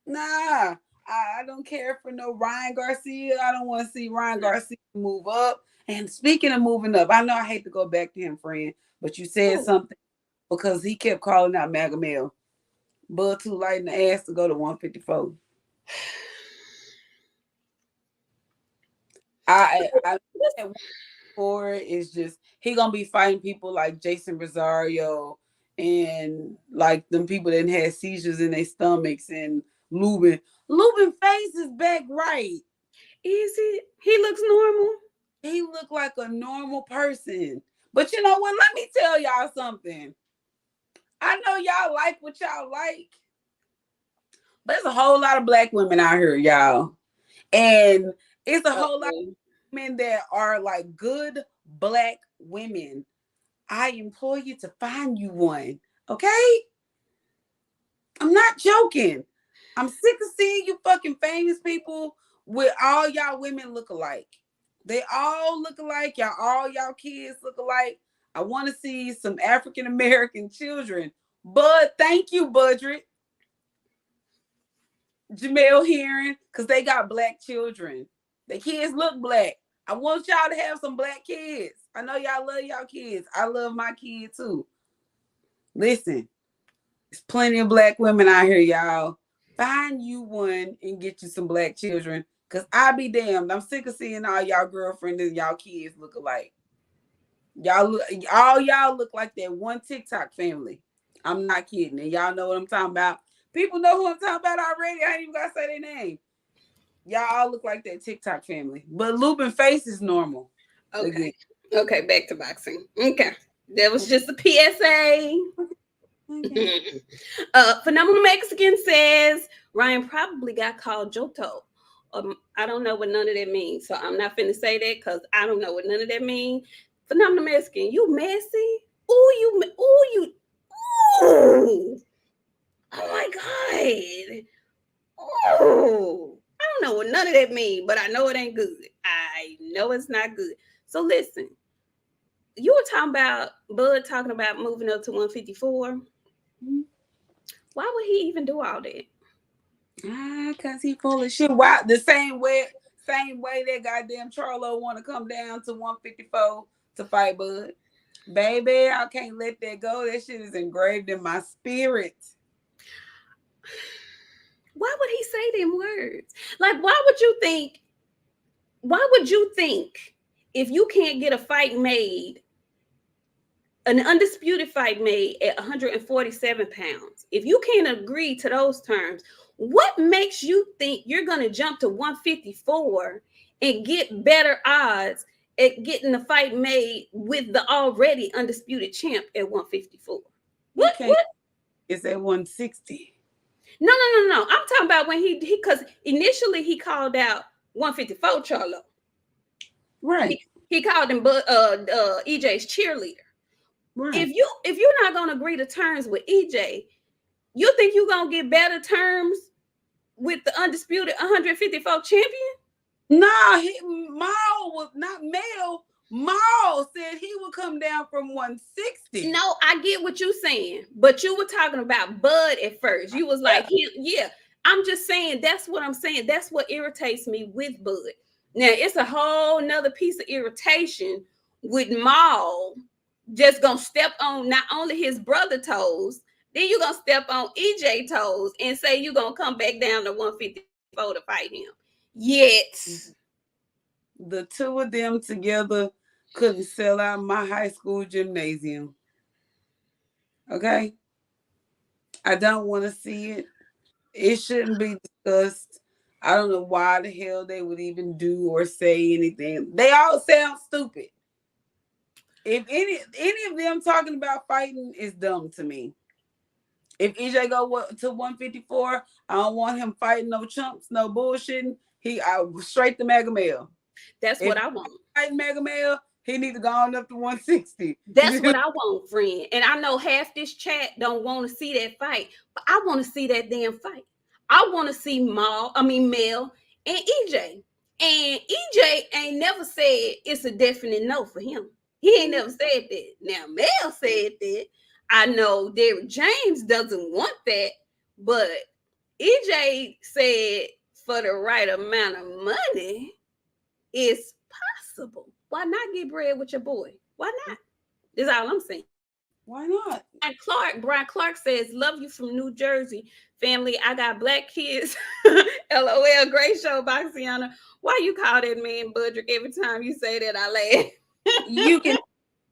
nah, I don't care for no Ryan Garcia. I don't want to see Ryan Garcia move up. And speaking of moving up, I know I hate to go back to him, friend, but you said something because he kept calling out Magamel. Bud too light in the ass to go to 154. I for is just he gonna be fighting people like Jason Rosario and like them people that had seizures in their stomachs and Lubin. Lubin face is back right. Is it? He looks normal. He looked like a normal person. But you know what? Let me tell y'all something. I know y'all like what y'all like, but there's a whole lot of black women out here, y'all. And it's a whole lot of women that are like good black women. I implore you to find you one, okay? I'm not joking. I'm sick of seeing you fucking famous people with all y'all women look alike. They all look alike. All y'all kids look alike. I want to see some African American children. Bud, thank you, Budget. Jamel Hearing, because they got black children. The kids look black. I want y'all to have some black kids. I know y'all love y'all kids. I love my kids too. Listen, there's plenty of black women out here, y'all. Find you one and get you some black children. Because I be damned. I'm sick of seeing all y'all girlfriends and y'all kids look alike. All y'all look like that one TikTok family. I'm not kidding. And y'all know what I'm talking about. People know who I'm talking about already. I ain't even got to say their name. Y'all all look like that TikTok family. But Lubin face is normal. Okay. Again. Okay, back to boxing. Okay. That was just a PSA. Okay. Phenomenal Mexican says Ryan probably got called Joto. I don't know what none of that means. So I'm not finna say that because I don't know what none of that means. Phenomenal Mexican, you messy. Ooh. Oh my God. Oh. I don't know what none of that means, but I know it ain't good. I know it's not good. So listen, you were talking about Bud talking about moving up to 154. Mm-hmm. Why would he even do all that? Because he full of shit. Why? The same way that goddamn Charlo want to come down to 154 to fight Bud. Baby, I can't let that go. That shit is engraved in my spirit. Why would he say them words? Like, why would you think if you can't get a fight made, an undisputed fight made at 147 pounds, if you can't agree to those terms, what makes you think you're going to jump to 154 and get better odds at getting the fight made with the already undisputed champ at 154? What? It's at 160. No. I'm talking about when he because initially he called out 154 Charlo. Right. He called him EJ's cheerleader. Right. If you're not gonna agree to terms with EJ, you think you're gonna get better terms with the undisputed 154 champion? Nah, Maul was not Mel. Maul said he would come down from 160. No, I get what you're saying, but you were talking about Bud at first. You was like, I'm just saying, that's what I'm saying. That's what irritates me with Bud. Now, it's a whole nother piece of irritation with Maul just gonna step on not only his brother toes, then you're gonna step on EJ toes and say you're gonna come back down to 154 to fight him. Yet The two of them together couldn't sell out my high school gymnasium. Okay? I don't want to see it. It shouldn't be discussed. I don't know why the hell they would even do or say anything. They all sound stupid. If any of them talking about fighting is dumb to me. If EJ go to 154, I don't want him fighting no chumps, no bullshitting. I straight to Mega Male. that's If what I want. fighting Mega Male, he need to go on up to 160. That's what I want, friend. And I know half this chat don't want to see that fight, but I want to see that damn fight. I want to see Mel and EJ. And EJ ain't never said it's a definite no for him. He ain't never said that. Now, Mel said that. I know Derrick James doesn't want that, but EJ said for the right amount of money, it's possible. Why not get bread with your boy? Why not? That's all I'm saying. Why not? And Brian Clark says, love you from New Jersey. Family, I got black kids. LOL, great show, BOXIANA. Why you call that man Budrick every time you say that? I laugh.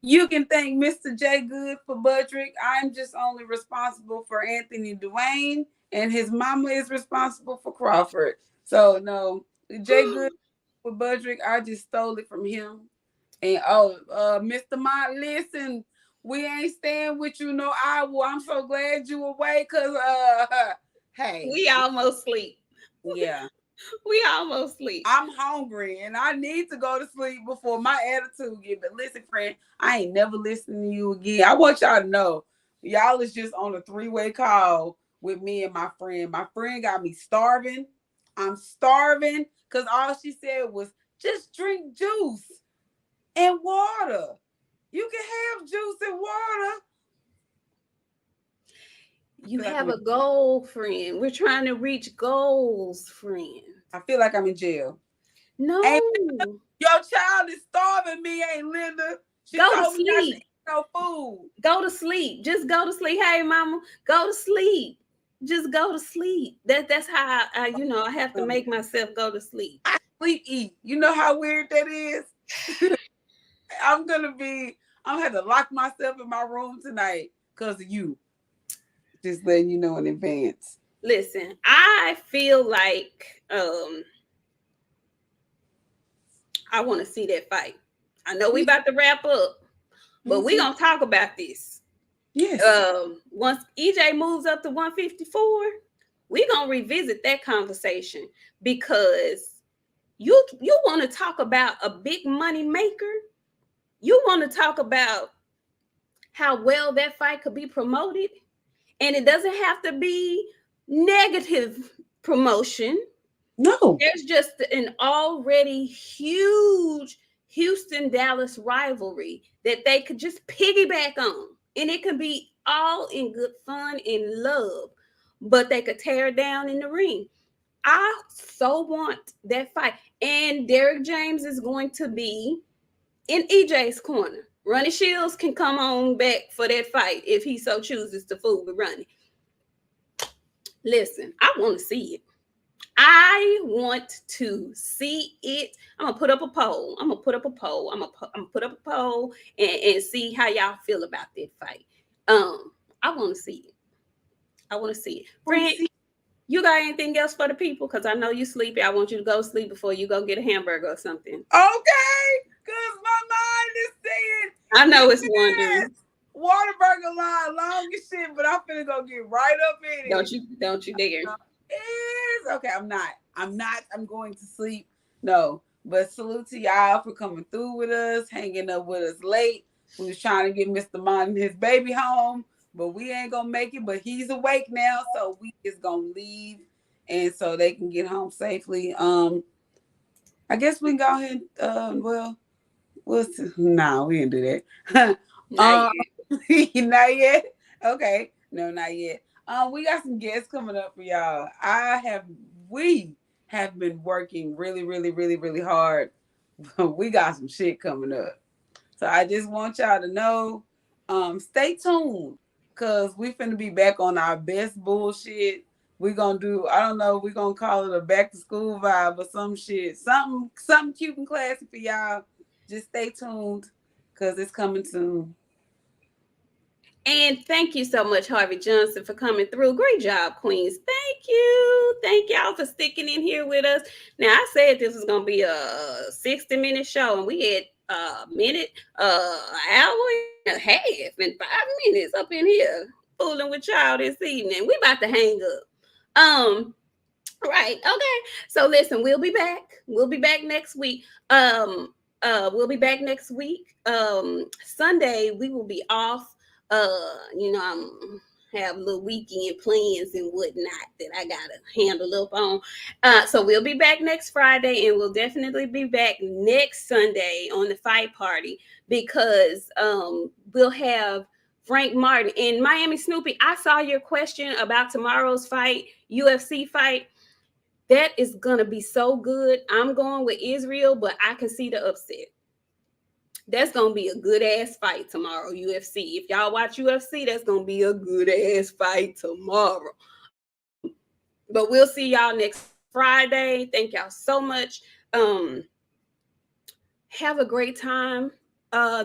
You can thank Mr. J Good for Budrick. I'm just only responsible for Anthony Dwayne, and his mama is responsible for Crawford. So no, J Good for Budrick, I just stole it from him. And Mr. Mott, listen, we ain't staying with you no hour. I'm so glad you away, cause hey, we almost sleep. Yeah. We almost sleep. I'm hungry and I need to go to sleep before my attitude get. But listen, friend, I ain't never listening to you again. I want y'all to know, y'all is just on a 3-way call with me and my friend. My friend got me starving. I'm starving because all she said was just drink juice and water. You can have juice and water. You have a goal, friend. We're trying to reach goals, friend. I feel like I'm in jail. No. Your child is starving me, ain't Linda. She go told to me not to sleep. eat no food. Go to sleep. Just go to sleep. Hey, mama, go to sleep. Just go to sleep. That's how I have to make myself go to sleep. I sleep eat. You know how weird that is? I'm gonna have to lock myself in my room tonight because of you. Just letting you know in advance. Listen, I feel like I want to see that fight. I know we about to wrap up, but we gonna talk about this. Yes. Once EJ moves up to 154, we gonna revisit that conversation because you want to talk about a big money maker. You want to talk about how well that fight could be promoted. And it doesn't have to be negative promotion. No. There's just an already huge Houston-Dallas rivalry that they could just piggyback on. And it could be all in good fun and love. But they could tear it down in the ring. I so want that fight. And Derrick James is going to be in EJ's corner. Ronnie Shields can come on back for that fight if he so chooses to fool with Ronnie. Listen, I want to see it. I want to see it. I'm gonna put up a poll. I'm gonna put up a poll and see how y'all feel about that fight. I want to see it. I want to see it. Friend, you got anything else for the people? Because I know you sleepy. I want you to go sleep before you go get a hamburger or something. Okay, because my mind is saying. I know it's wondering. Whataburger line long as shit, but I'm finna go get right up in it. Don't you dare. It's okay. I'm not. I'm going to sleep. No, but salute to y'all for coming through with us, hanging up with us late. We was trying to get Mr. Mon and his baby home, but we ain't gonna make it. But he's awake now, so we is gonna leave, and so they can get home safely. I guess we can go ahead. No, we didn't do that. Not yet. Okay, no, not yet. We got some guests coming up for y'all. We have been working really, really, really, really hard. We got some shit coming up. So I just want y'all to know, stay tuned, cause we finna be back on our best bullshit. We gonna do, I don't know, we gonna call it a back to school vibe or some shit, something cute and classy for y'all. Just stay tuned, cause it's coming soon. And thank you so much, Harvey Johnson, for coming through. Great job, Queens. Thank you. Thank y'all for sticking in here with us. Now, I said this was going to be a 60-minute show, and we had a minute, hour and a half, and 5 minutes up in here fooling with y'all this evening. We about to hang up. Right. Okay. So listen, we'll be back. We'll be back next week. We'll be back next week. Sunday we will be off. I'm have little weekend plans and whatnot that I gotta handle up on. So we'll be back next Friday, and we'll definitely be back next Sunday on the fight party, because we'll have Frank Martin and Miami Snoopy. I saw your question about tomorrow's fight, UFC fight. That is gonna be so good. I'm going with Israel, but I can see the upset. That's gonna be a good ass fight tomorrow, UFC. If y'all watch UFC, that's gonna be a good ass fight tomorrow. But we'll see y'all next Friday. Thank y'all so much. Have a great time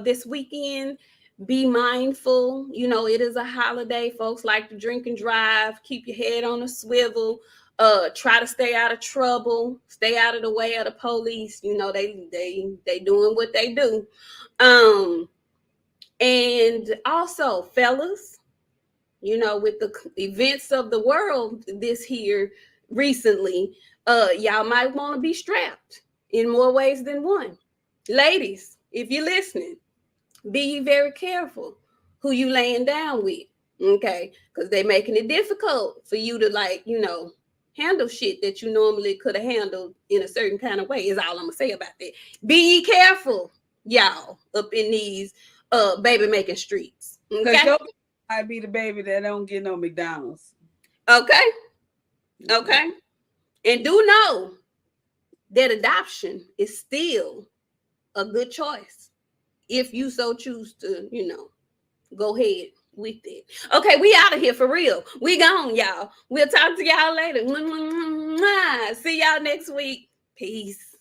this weekend. Be mindful. It is a holiday. Folks like to drink and drive. Keep your head on a swivel. Try to stay out of trouble. Stay out of the way of the police. They doing what they do. And also, fellas, with the events of the world this here recently, y'all might want to be strapped in more ways than one. Ladies, if you're listening, be very careful who you laying down with, okay? Because they making it difficult for you to handle shit that you normally could have handled in a certain kind of way, is all I'm gonna say about that. Be careful, y'all, up in these baby making streets. Okay. Because your might be the baby that don't get no McDonald's. Okay. Okay. And do know that adoption is still a good choice if you so choose to, go ahead with it. Okay, we out of here for real. We gone, y'all. We'll talk to y'all later. See y'all next week. Peace.